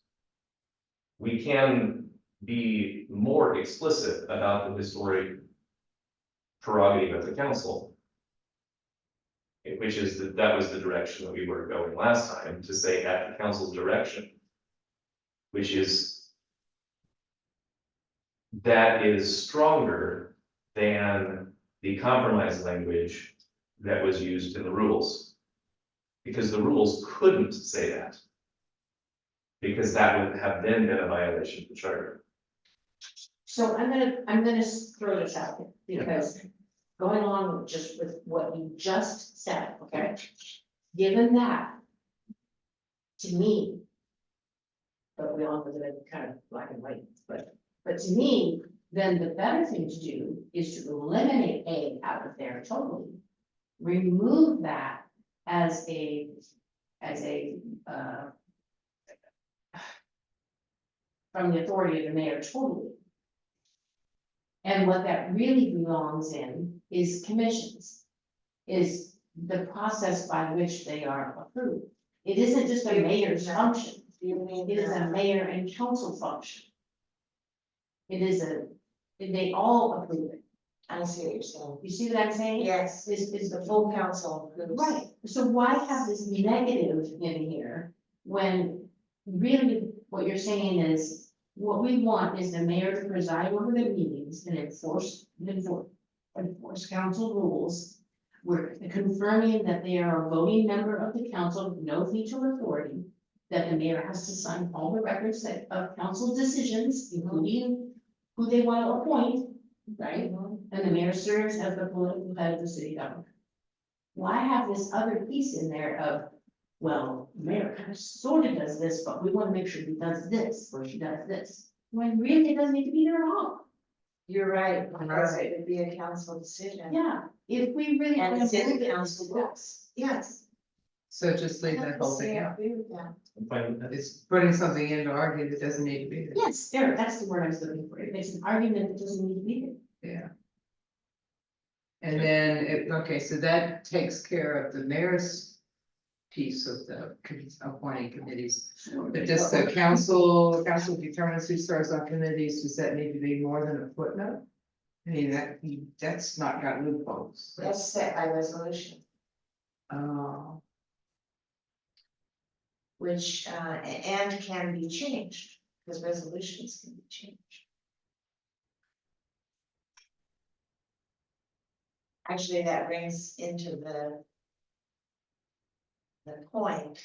We can be more explicit about the historic prerogative of the council. Which is that was the direction that we were going last time, to say at the council's direction. Which is. That is stronger than the compromise language that was used in the rules. Because the rules couldn't say that. Because that would have then been a violation of the charter. So I'm gonna throw this out there, because going along just with what you just said, okay? Given that, to me, but we all live in kind of black and white, but to me, then the better thing to do is to eliminate A out of there totally. Remove that as a from the authority of the mayor totally. And what that really belongs in is commissions, is the process by which they are approved. It isn't just a mayor's function, you mean it is a mayor and council function. It is they all approve it. I see what you're saying. You see what I'm saying? Yes, Is the the full council approves. right, so why have this negative in here when really what you're saying is, what we want is the mayor to preside over the meetings and enforce council rules. We're confirming that they are a voting member of the council, no veto authority, that the mayor has to sign all the records of council decisions, including who they want to appoint, right? And the mayor serves as the political head of the city government. Why have this other piece in there of, well, the mayor kind of sort of does this, but we want to make sure he does this, or she does this, when really it doesn't need to be there at all. You're right, because it would be a council decision. Yeah, if we really. And wanna it's in move the it, council books, yes. So just I leave have that to whole say thing I out. agree with that. I'm fine with that. It's putting something in to argue that doesn't need to be there. Yes, there, that's the word I was looking for, it's an argument that doesn't need to be there. Yeah. And then, okay, so that takes care of the mayor's piece of the appointing committees. But just the council determines who serves on committees, does that need to be more than a footnote? I mean, that's not got loopholes. That's set by resolution, Oh, which, and can be changed, because resolutions can be changed. Actually, that brings into the point.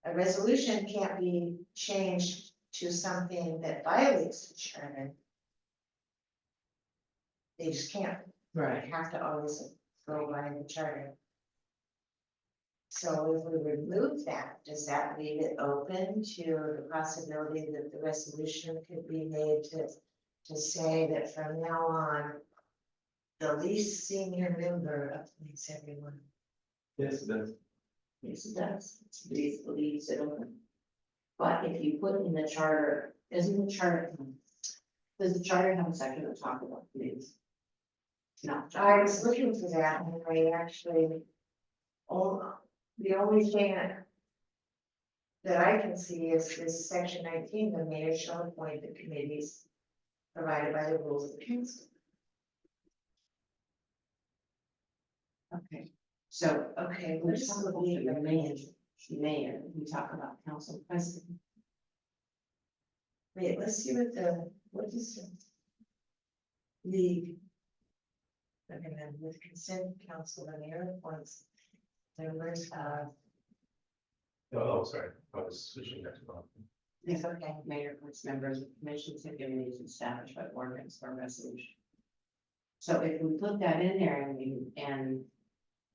A resolution can't be changed to something that violates the charter. They just can't. right. They have to always go by the charter. So if we remove that, does that leave it open to the possibility that the resolution could be made to say that from now on, the least senior member appoints everyone? Yes, that's. Yes, it does. It leaves it open. But if you put in the charter, does the charter have a section that talk about committees? No. I was looking for that, and I actually, the only thing that I can see is this section 19, the mayor shall appoint the committees provided by the rules of the council. Okay, so Okay, we let's talk about leave the it. mayor, we talk about council president. Wait, let's see what is the league. Okay, then with consent council, the mayor appoints members of, Oh, sorry, I was switching that to Bob. it's okay. Mayor appoints members of commissions and committees established by ordinance or resolution. So if we put that in there and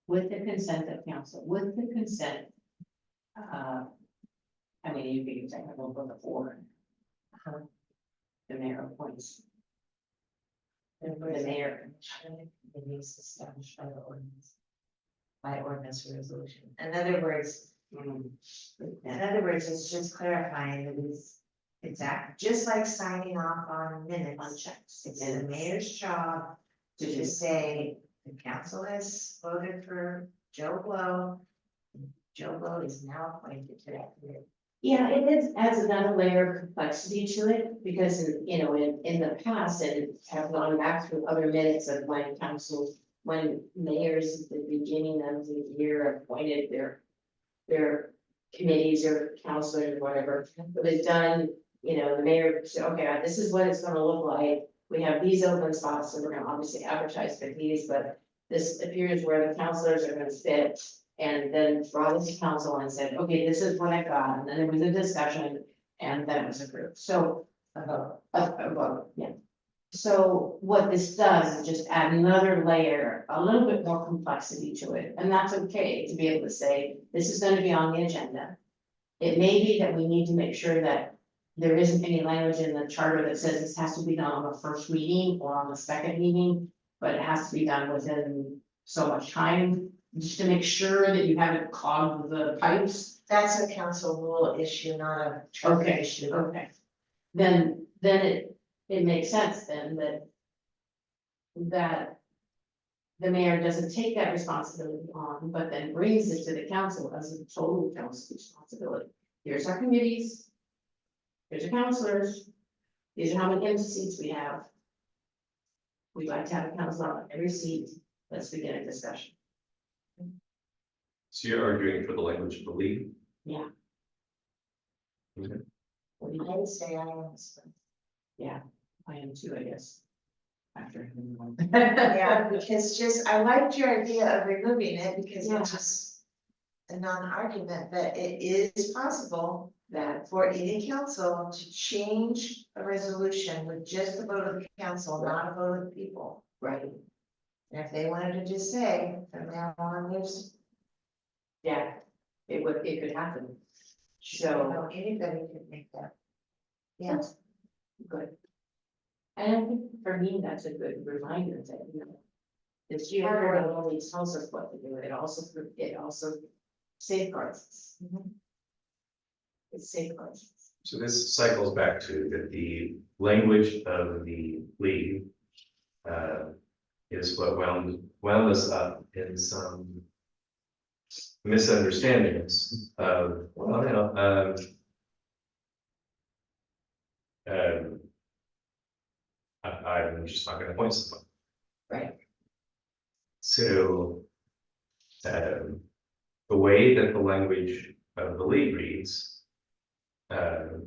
with the consent of council, with the consent, I mean, you can technical put the four. The mayor appoints, Members the of mayor, committees established by the ordinance. By ordinance or resolution. In other words, it's just clarifying that it's just like signing off on minutes. on checks. It's the mayor's job to just say, the council has voted for Joe Blow. Joe Blow is now appointed to that committee. Yeah, it is, adds another layer of complexity to it, because in the past, and have gone back through other minutes of when council, when mayors at the beginning of the year appointed their committees or counselors or whatever, it was done, the mayor said, okay, this is what it's gonna look like. We have these open spots, so we're gonna obviously advertise for these, but this appears where the counselors are gonna fit. And then brought it to council and said, okay, this is what I got, and then there was a discussion, and then it was approved, so. Yeah. So what this does is just add another layer, a little bit more complexity to it, and that's okay to be able to say, this is gonna be on the agenda. It may be that we need to make sure that there isn't any language in the charter that says this has to be done on the first meeting or on the second meeting, but it has to be done within so much time, just to make sure that you haven't clogged the pipes. That's a council rule issue, not a charter Okay, issue. okay. Then it makes sense then that the mayor doesn't take that responsibility on, but then brings it to the council as a total council responsibility. Here's our committees. Here's our counselors. These are how many empty seats we have. We'd like to have a counselor on every seat. Let's begin a discussion. So you're arguing for the language of the league? Yeah. Okay. What do you I think? would say I am. Yeah, I am too, I guess. After having one. Yeah, because I liked your idea of removing it because Yeah. it's just a non-argument, but it is possible That, for any council to change a resolution with just the vote of the council, not a vote of the people. right, And if they wanted to just say, from now on, there's, yeah, it could happen. So, anybody could make that. Yeah, good. And I think for me, that's a good reminder that, the charter not only tells us what to do, it also safeguards us. Mhm. It safeguards us. So this cycles back to that the language of the league is what wound us up in some misunderstandings of, well, you know, I'm just not gonna appoint someone. Right. So, the way that the language of the league reads, the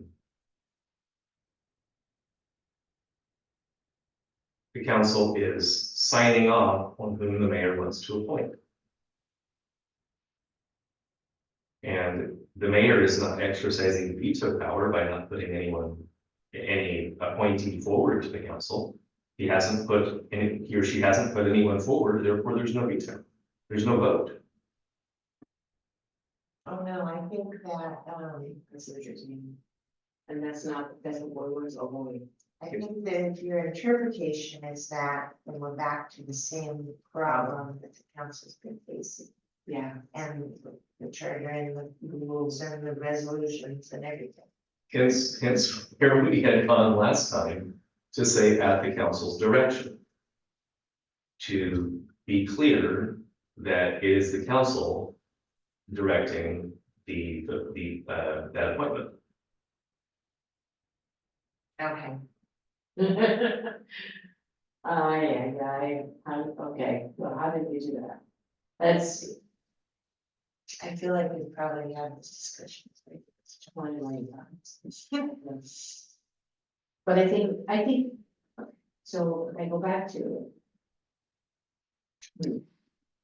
council is signing off on whom the mayor wants to appoint. And the mayor is not exercising veto power by not putting any appointee forward to the council. He or she hasn't put anyone forward, therefore there's no veto. There's no vote. Oh, no, I think that, That's what you're saying. And that's what words only. I think that if your interpretation is that, then we're back to the same problem that the council's been facing. Yeah. And the charter and the rules and the resolutions and everything. Hence where we had gone last time to say at the council's direction. To be clear that it is the council directing that appointment. Okay. Okay, well, how did you do that? That's I feel like we've probably had this discussion. 20 million times. But I think, so if I go back to.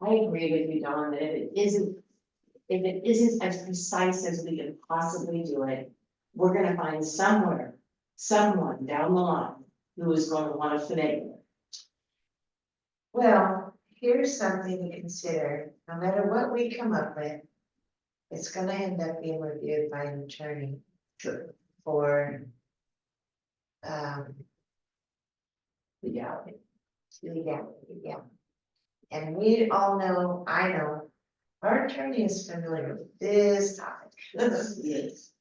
I agree with you, Don, that if it isn't as precise as we can possibly do it, we're gonna find someone down the line who is going to want to finagle it. Well, here's something to consider, no matter what we come up with. It's gonna end up being reviewed by an attorney. Sure. For. Legality. Legality, yeah. And we all know, I know, our attorney is familiar with this topic. Yes.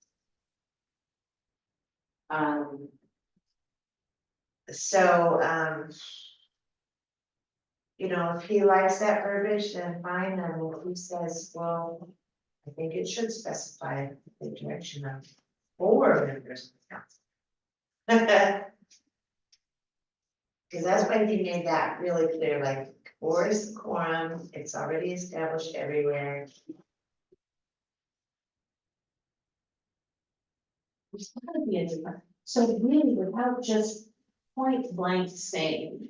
So, you know, if he likes that verbiage, then fine, and if he says, well, I think it should specify the direction of 4 members of the council. Because that's why he made that really clear, like, 4 is the quorum, it's already established everywhere. There's gotta be a different, so really without just point blank saying.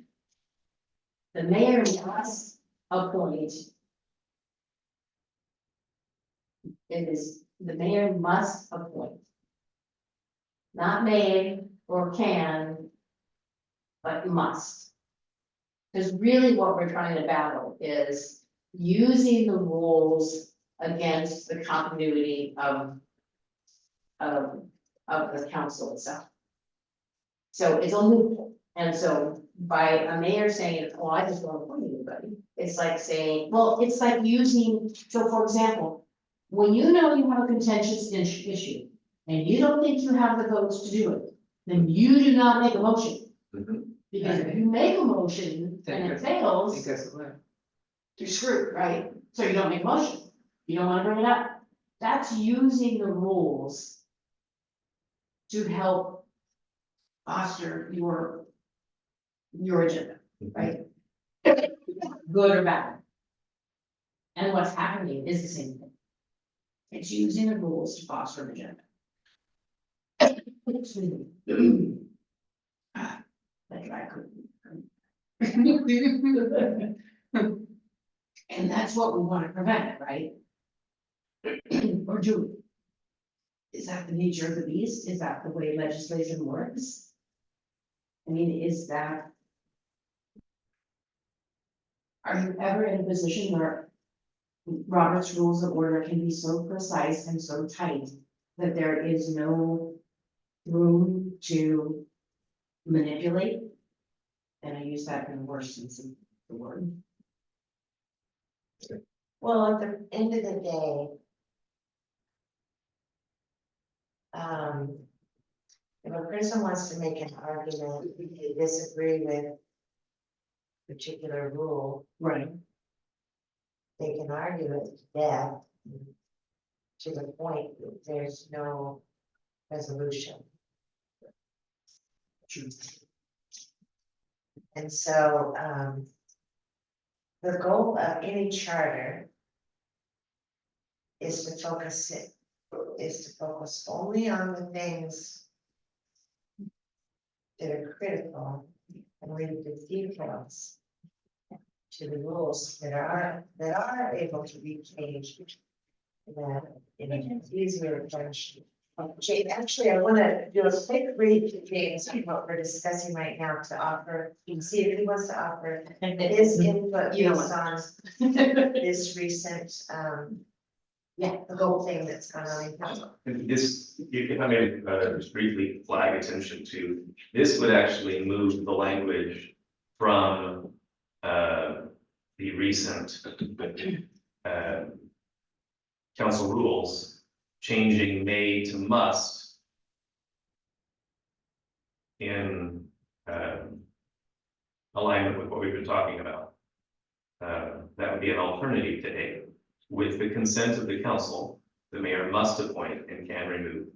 The mayor must appoint. It is, the mayor must appoint. Not may or can. But must. Because really what we're trying to battle is using the rules against the continuity of the council itself. So it's a loophole, and so by a mayor saying, oh, I just don't appoint anybody, it's like saying, well, it's like using, so for example. When you know you have a contentious issue, and you don't think you have the votes to do it, then you do not make a motion. Because if you make a motion and it fails, Because of what? you're screwed, right? So you don't make a motion, you don't wanna bring it up. That's using the rules to help foster your agenda, right? Good or bad. And what's happening is the same thing. It's using the rules to foster an agenda. Excuse me. That's right. And that's what we want to prevent, right? Or do we? Is that the nature of the beast? Is that the way legislation works? I mean, is that? Are you ever in a position where Robert's Rules of Order can be so precise and so tight that there is no room to manipulate? And I use that in the worst sense of the word. Well, at the end of the day. If a person wants to make an argument, they disagree with. Particular rule, Right. they can argue it to death to the point that there's no resolution. And so, the goal of any charter is to focus only on the things that are critical and leave the details to the rules that are able to be changed. In an easier fashion. Jane, actually, I want to do a quick read to James on what we're discussing right now to offer, you can see if he wants to offer his input You don't based on this recent, the whole thing that's gone on in council. And this, if I may, just briefly flag attention to, this would actually move the language from, the recent, council rules, changing may to must in, alignment with what we've been talking about. That would be an alternative to A. With the consent of the council, the mayor must appoint and can remove.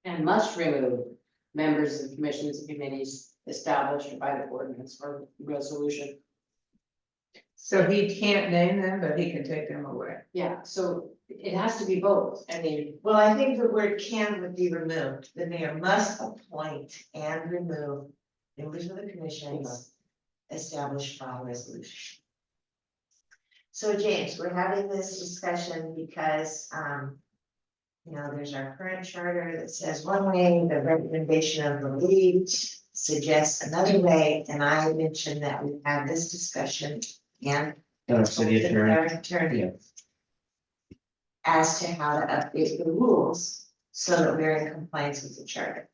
And must remove members of commissions and committees established by the ordinance or resolution. So he can't name them, but he can take them away. Yeah, so it has to be both. I mean, Well, I think the word can would be removed. The mayor must appoint and remove members of the commissions established by resolution. So James, we're having this discussion because, there's our current charter that says one way, the recommendation of the league suggests another way, and I mentioned that we've had this discussion and City attorney. our attorney as to how to update the rules so that we're in compliance with the charter.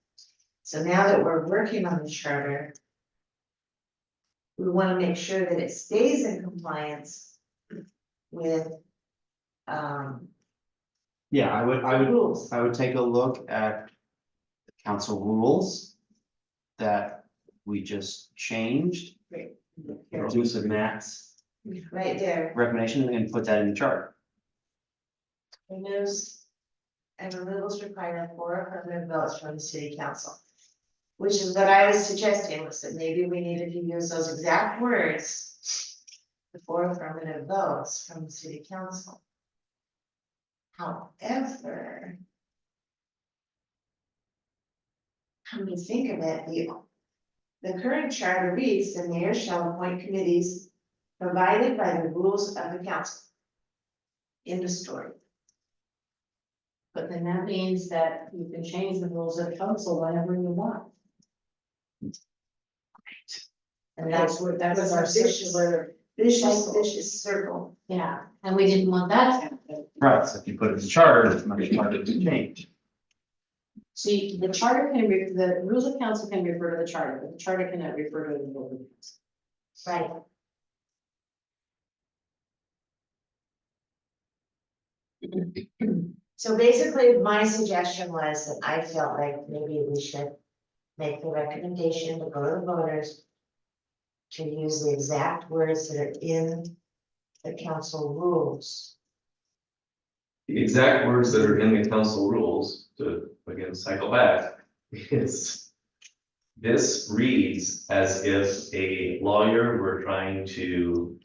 So now that we're working on the charter, we want to make sure that it stays in compliance with Yeah, I would rules. take a look at the council rules that we just changed. Reduce the max Right there, recommendation and put that in the chart. removes and removals required for permanent votes from the city council. Which is what I was suggesting, was that maybe we needed to use those exact words before affirmative votes from the city council. However, come to think of it, the current charter reads, the mayor shall appoint committees provided by the rules of the council. In the story. but then that means that you can change the rules of council whenever you want. And That's what, that was our circular, vicious circle. yeah, and we didn't want that to happen. Right, so if you put it in the charter, it's much harder to change. See, the charter can be, the rules of council can refer to the charter, but the charter cannot refer to the rules of council. Right. So basically, my suggestion was that I felt like maybe we should make the recommendation to go to the voters to use the exact words that are in the council rules. The exact words that are in the council rules, to again cycle back, is this reads as if a lawyer were trying to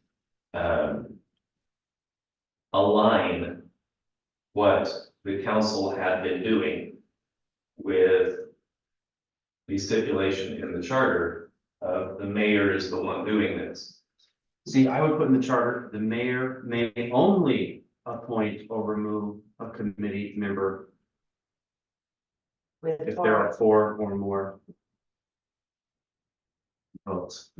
align what the council had been doing with the stipulation in the charter of the mayor is the one doing this. See, I would put in the charter, the mayor may only appoint or remove a committee member With if there are 4 or more votes.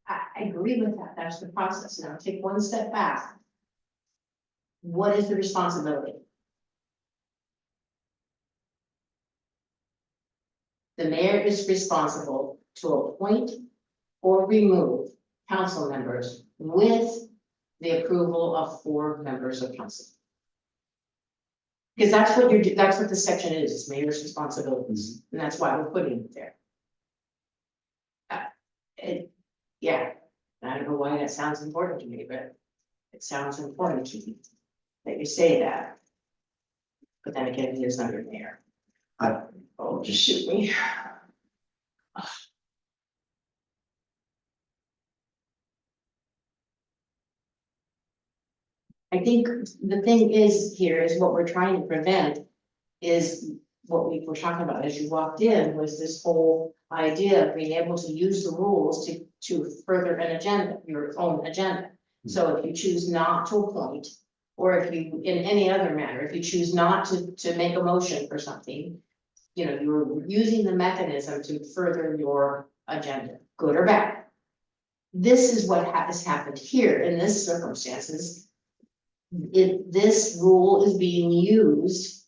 I agree with that, that's the process. Now take one step back. What is the responsibility? The mayor is responsible to appoint or remove council members with the approval of 4 members of council. Because that's what that's what the section is mayor's responsibilities, and that's why we're putting it there. Yeah, I don't know why that sounds important to me, but it sounds important to me that you say that. But then again, it is under mayor. Oh, just shoot me. I think the thing is here is what we're trying to prevent is what we were talking about as you walked in was this whole idea of being able to use the rules to further an agenda, your own agenda. So if you choose not to appoint, or if you, in any other manner, if you choose not to make a motion for something, you know, you're using the mechanism to further your agenda, good or bad. This is what has happened here in this circumstances. If this rule is being used,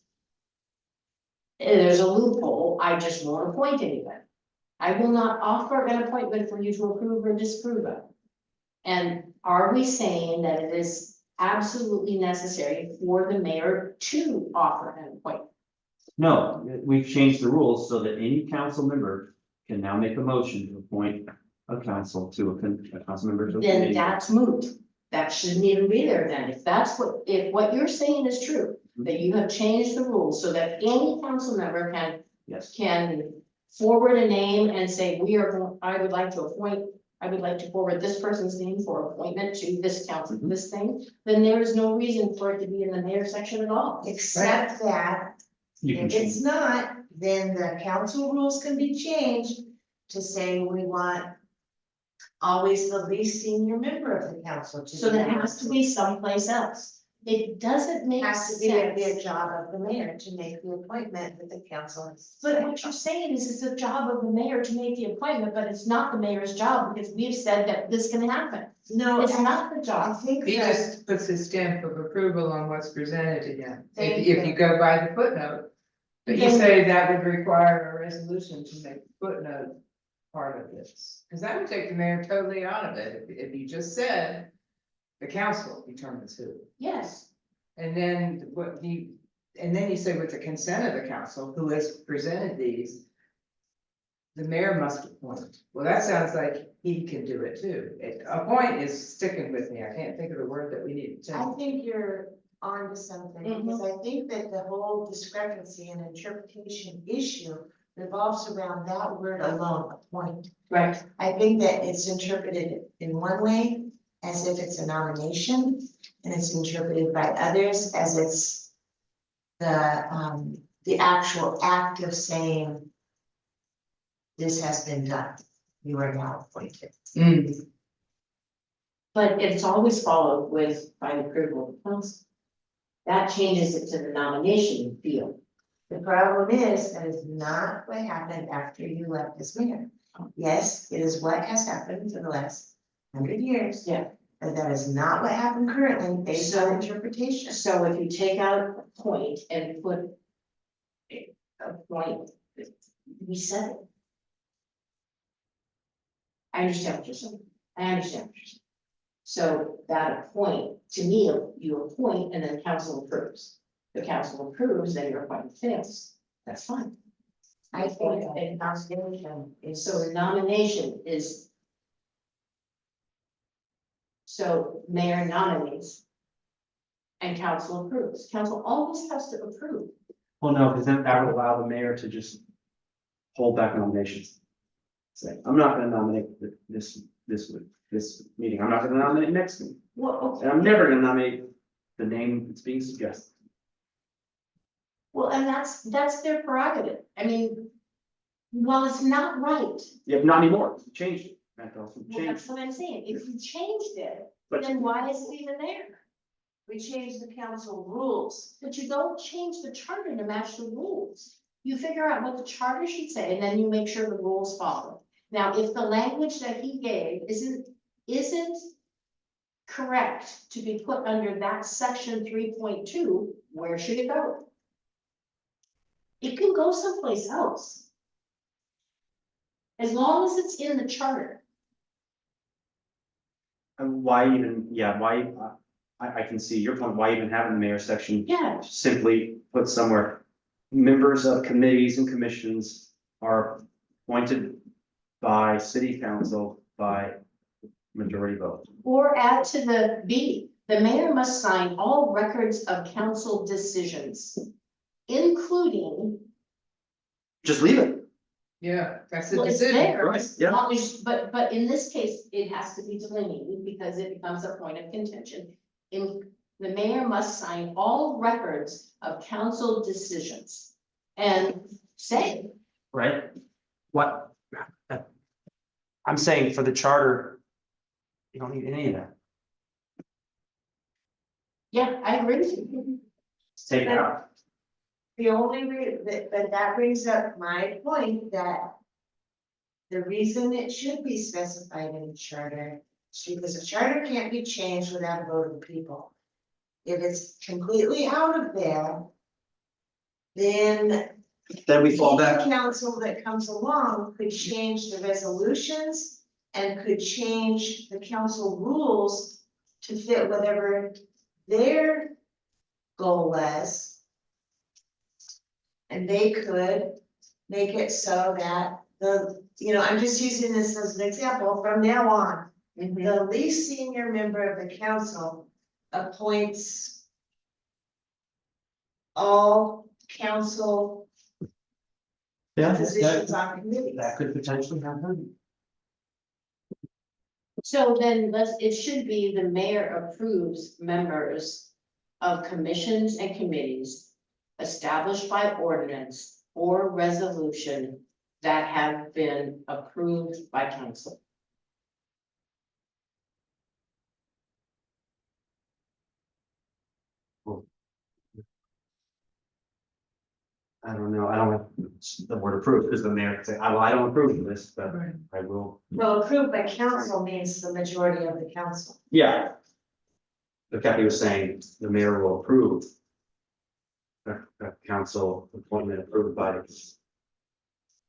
and there's a loophole, I just won't appoint anybody. I will not offer an appointment for you to approve or disapprove of. And are we saying that it is absolutely necessary for the mayor to offer an appointment? No, we've changed the rules so that any council member can now make a motion to appoint a council to a council member to a Then committee. that's moot. That shouldn't even be there then. If that's what, if what you're saying is true, that you have changed the rules so that any council member Yes, can forward a name and say, I would like to appoint, I would like to forward this person's name for appointment to this council, this thing, then there is no reason for it to be in the mayor section at all. Except that you can if change. it's not, then the council rules can be changed to say we want always the least senior member of the council to. So that has to be someplace else. It doesn't make Has to sense. be a job of the mayor to make the appointment with the council. But what you're saying is it's the job of the mayor to make the appointment, but it's not the mayor's job because we've said that this can happen. No, It's not the I job. think He that, just puts his stamp of approval on what's presented to him, Thank if you go by the footnote. But you Then- say that would require a resolution to make the footnote part of this, because that would take the mayor totally out of it, if you just said the council determines who. Yes, And then you say with the consent of the council, who has presented these, the mayor must appoint. Well, that sounds like he can do it too. Appoint is sticking with me. I can't think of the word that we need to I change. think you're on to something, because I think that the whole discrepancy and interpretation issue revolves around that word alone, appoint. right. I think that it's interpreted in one way as if it's a nomination, and it's interpreted by others as it's the actual act of saying this has been done, you are now appointed. Mm. But it's always followed with by the approval of the council. That changes it to the nomination field. The problem is, that is not what happened after you left as mayor. Yes, it is what has happened for the last 100 years. Yeah. But that is not what happened currently based on interpretation. So if you take out a point and put a point, we said it. I understand what you're saying. I understand what you're saying. So that appoint, to me, you appoint and then the council approves. The council approves, then your appointment fails. That's fine. I think a nomination is. So the nomination is. So mayor nominates. And council approves. Council always has to approve. Well, no, because then that would allow the mayor to just hold back nominations. Say, I'm not gonna nominate this meeting, I'm not gonna nominate next meeting, Well, and I'm never gonna nominate the name that's being suggested. well, and that's their prerogative. I mean. Well, it's not right. Yeah, not anymore, you changed it, Matt Dawson, Well, changed. that's what I'm saying. If you changed it, But- then why is it even there? We changed the council rules. But you don't change the charter to match the rules. You figure out what the charter should say, and then you make sure the rules follow. Now, if the language that he gave isn't correct to be put under that section 3.2, where should it go? It can go someplace else. As long as it's in the charter. And why even, yeah, why, I can see your point, why even have in the mayor section, Yeah, simply put somewhere, members of committees and commissions are appointed by city council by majority vote. Or add to the B, the mayor must sign all records of council decisions, including, Just leave it. Yeah, that's the well, it's decision. there. Right, as yeah. long as- But in this case, it has to be delineated because it becomes a point of contention. The mayor must sign all records of council decisions and say, Right? What? I'm saying for the charter, you don't need any of that. yeah, I agree with you. Take it out. The only but that brings up my point that the reason it should be specified in the charter is because the charter can't be changed without a vote of the people. If it's completely out of there, then Then we fall any back. council that comes along could change the resolutions and could change the council rules to fit whatever their goal was. And they could make it so that I'm just using this as an example, from now on, the least senior member of the council appoints all council positions on committees. That could potentially happen. So then it should be the mayor approves members of commissions and committees established by ordinance or resolution that have been approved by council. I don't know, I don't like the word approve, because the mayor can say, I don't approve of this, but Right. I will. Well, approved by council means the majority of the council. Yeah. But Kathy was saying the mayor will approve. A council appointment approved by.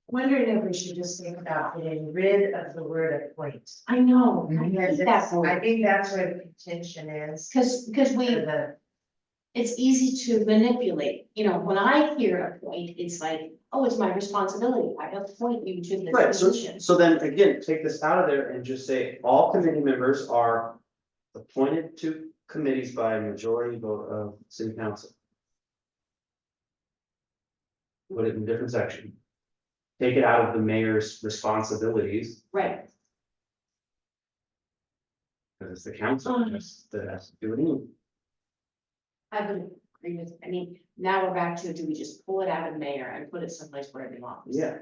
Wondering if we should just think about getting rid of the word appoint. I know, I Because hate that I think that's where the contention is. because it's easy to manipulate, when I hear appoint, it's like, oh, it's my responsibility, I appoint you to this Right, so, position. so then again, take this out of there and just say, all committee members are appointed to committees by a majority vote of city council. Put it in a different section. Take it out of the mayor's responsibilities, Right, because it's the council that has to do it. I would agree with, now we're back to, do we just pull it out of mayor and put it someplace where it belongs? Yeah,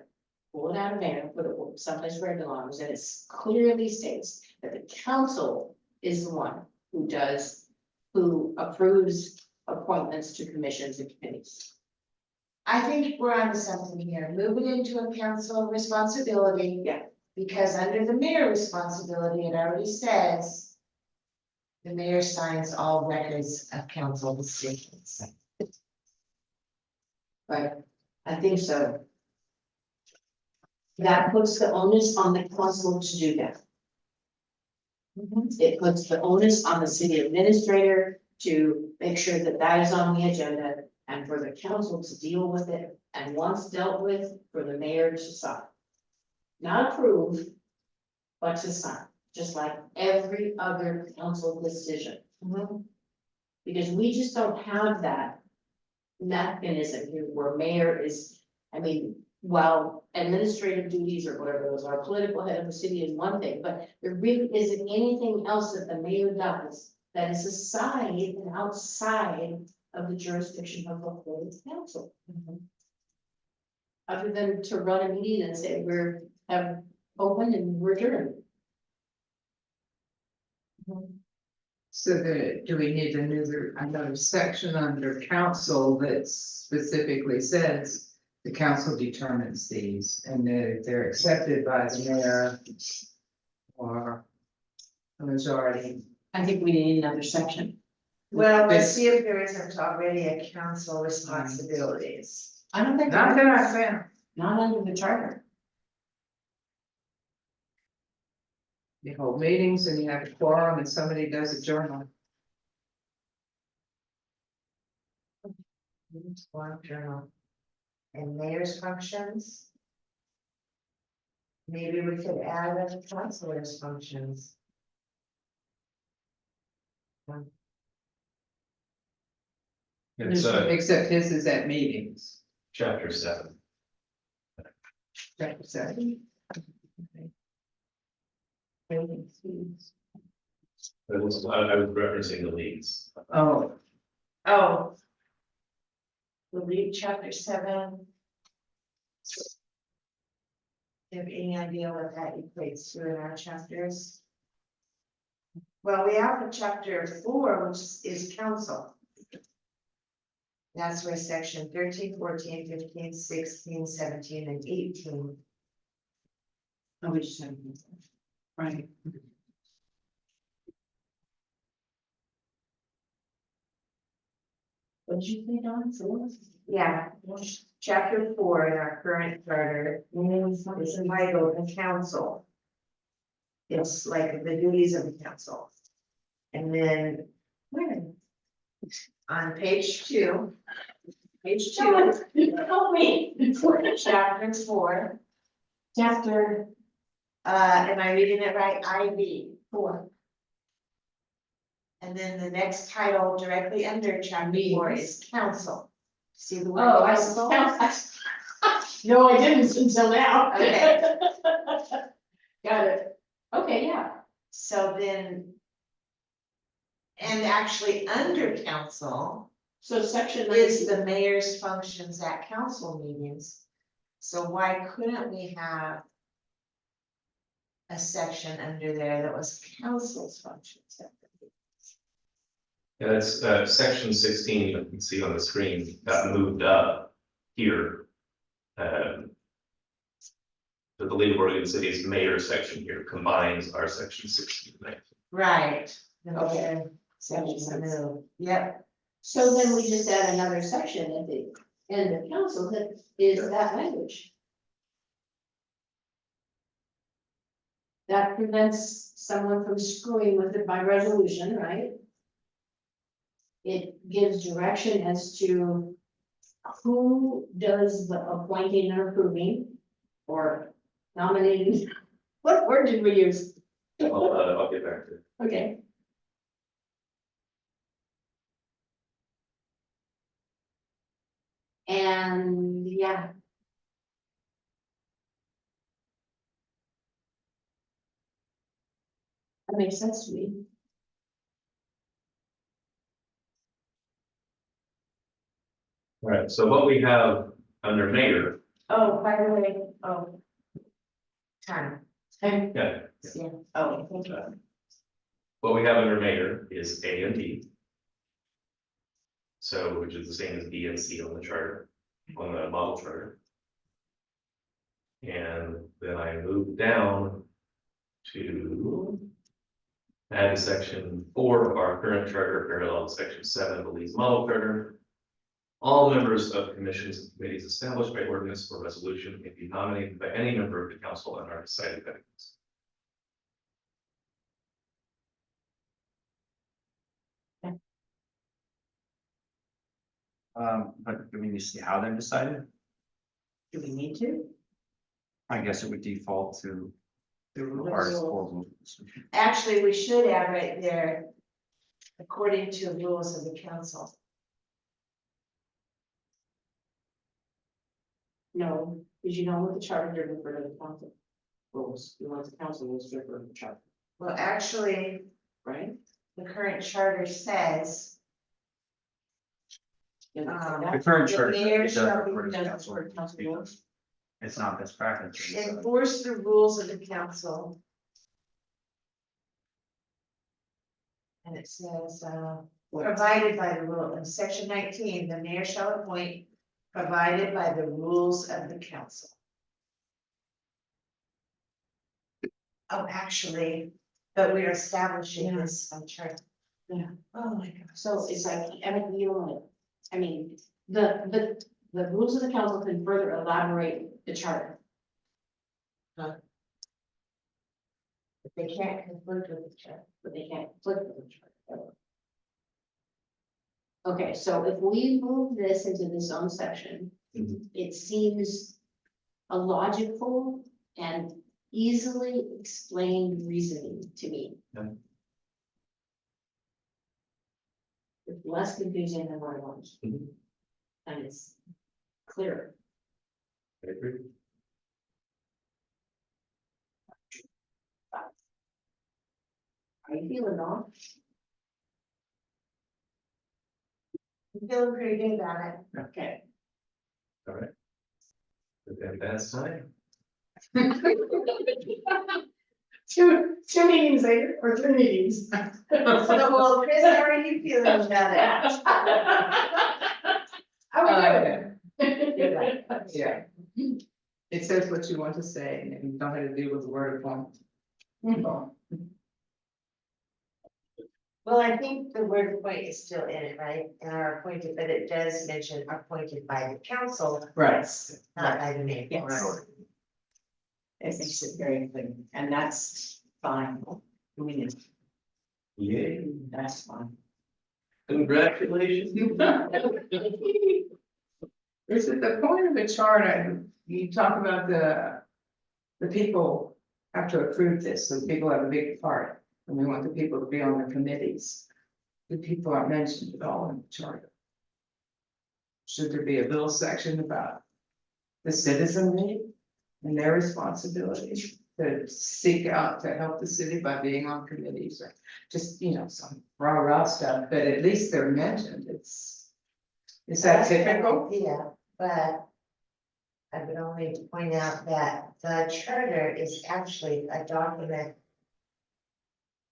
Pull it out of mayor, put it someplace where it belongs, and it clearly states that the council is the one who approves appointments to commissions and committees. I think we're onto something here, move it into a council responsibility. Yeah. Because under the mayor responsibility, it already says. The mayor signs all records of council decisions. Right, I think so. That puts the onus on the council to do that. It puts the onus on the city administrator to make sure that that is on the agenda and for the council to deal with it. And once dealt with, for the mayor to sign. Not approve, but to sign, just like every other council decision. Because we just don't have that mechanism here where mayor is, while administrative duties or whatever those are, political head of the city is one thing, but there really isn't anything else that the mayor does that is aside and outside of the jurisdiction of the whole council. Other than to run a meeting and say we're open and we're adjourned. So do we need another section under council that specifically says the council determines these and they're accepted by the mayor or the majority? I think we need another section. Well, let's see if there isn't already a council responsibilities. I don't think. Not that I found. Not under the charter. You hold meetings and you have a quorum and somebody does a journal. Forum journal. And mayor's functions. Maybe we could add a councilor's functions. It's Except his is at meetings. chapter 7. Chapter 7. I was referencing the leads. Oh, Oh. We'll read chapter 7. Do you have any idea what that equates to in our chapters? Well, we have a chapter 4, which is council. That's where section 13, 14, 15, 16, 17, and 18. Oh, we just have, right. What did you say, Dawn? So Yeah, chapter 4 in our current charter is titled the council. It's like the duties of the council. And then on page 2. Page 2, help me. chapter 4, Chapter am I reading it right? IB. 4. And then the next title directly under chapter 4 is council. See the word Oh, I council? No, I didn't until now. Okay. Got it. Okay, yeah. So then. And actually under council So section is 19. the mayor's functions at council meetings. So why couldn't we have a section under there that was council's functions? Yeah, that's section 16, you can see on the screen, got moved up here. The League of Oregon Cities mayor section here combines our section 16 and 19. Right. Okay. Sections moved. Yep, So then we just add another section at the end of council that is that language. That prevents someone from screwing with it by resolution, right? It gives direction as to who does the appointing and approving or nominating. What word did we use? I'll get back to it. Okay. And yeah. That makes sense to me. All right, so what we have under mayor, oh, by the way, time. Okay. yeah, Yeah, oh, thank you. what we have under mayor is A and D. So, which is the same as B and C on the charter, on the model charter. And then I move down to add to section 4 of our current charter, parallel to section 7 of the Lee's model charter. All members of commissions and committees established by ordinance or resolution may be nominated by any member of the council and are decided by the council. But do we need to see how they're decided? Do we need to? I guess it would default to The Article 4 rules. Actually, we should add right there, according to rules of the council. No, because you know what the charter did refer to the council rules, you want the council rules to refer to the charter, Well, actually, right? the current charter says. Does it say Um, that? The current The charter. mayor it does shall be- refer to the does council refer to council because It's not best practice. so- Enforce the rules of the council. And it says, provided by the rule, in section 19, the mayor shall appoint, provided by the rules of the council. Oh, actually, but we're establishing Yeah. this on chart. Yeah. Oh, my God. So it's like, every, you know, I mean, the rules of the council can further elaborate the charter. But they can't conflict with each other. But they can't conflict with the charter. Okay, so if we move this into the zone section, Mhm. it seems a logical and easily explained reasoning to me. Yeah. It's less confusing than what it was. Mhm. And it's clearer. I agree. Are you feeling off? I'm feeling pretty good about it. Okay. All right. Okay, that's time. Two meetings later, or 3 meetings. So, well, Chris, how are you feeling about it? How are Okay. we doing? Yeah. It says what you want to say, and you don't have to deal with the word form. Well, I think the word appoint is still in it, right? And are appointed, but it does mention appointed by the council, Right. not by the mayor. Yes. It makes it very clear, and that's fine. We need, Yay, that's fine. congratulations. Is it the point of the charter, you talk about the people have to approve this, so people have a big part, and we want the people to be on the committees. The people aren't mentioned at all in the charter. Should there be a little section about the citizenry and their responsibility to seek out to help the city by being on committees, or just, some rah-rah stuff, but at least they're mentioned, is that typical? Yeah, but I would only point out that the charter is actually a document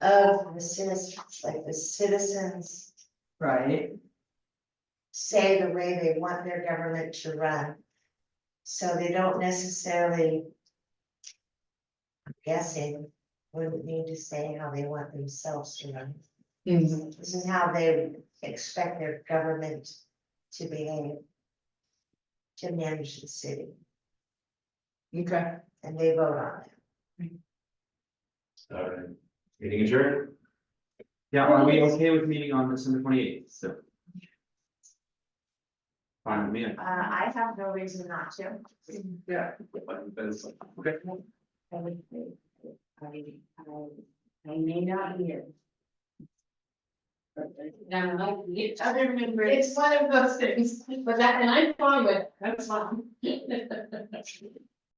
of the citizens, like the citizens Right, say the way they want their government to run. So they don't necessarily, I'm guessing, wouldn't need to say how they want themselves to run. This is how they expect their government to behave, to manage the city, okay. and they vote on it. All right, meeting adjourned. Yeah, are we okay with meeting on December 28th? So. Fine with me. I have no reason not to. Yeah. Okay. I would, I may not be here. But I might be other members. It's one of those things, but that, and I'm fine with it, that's fine.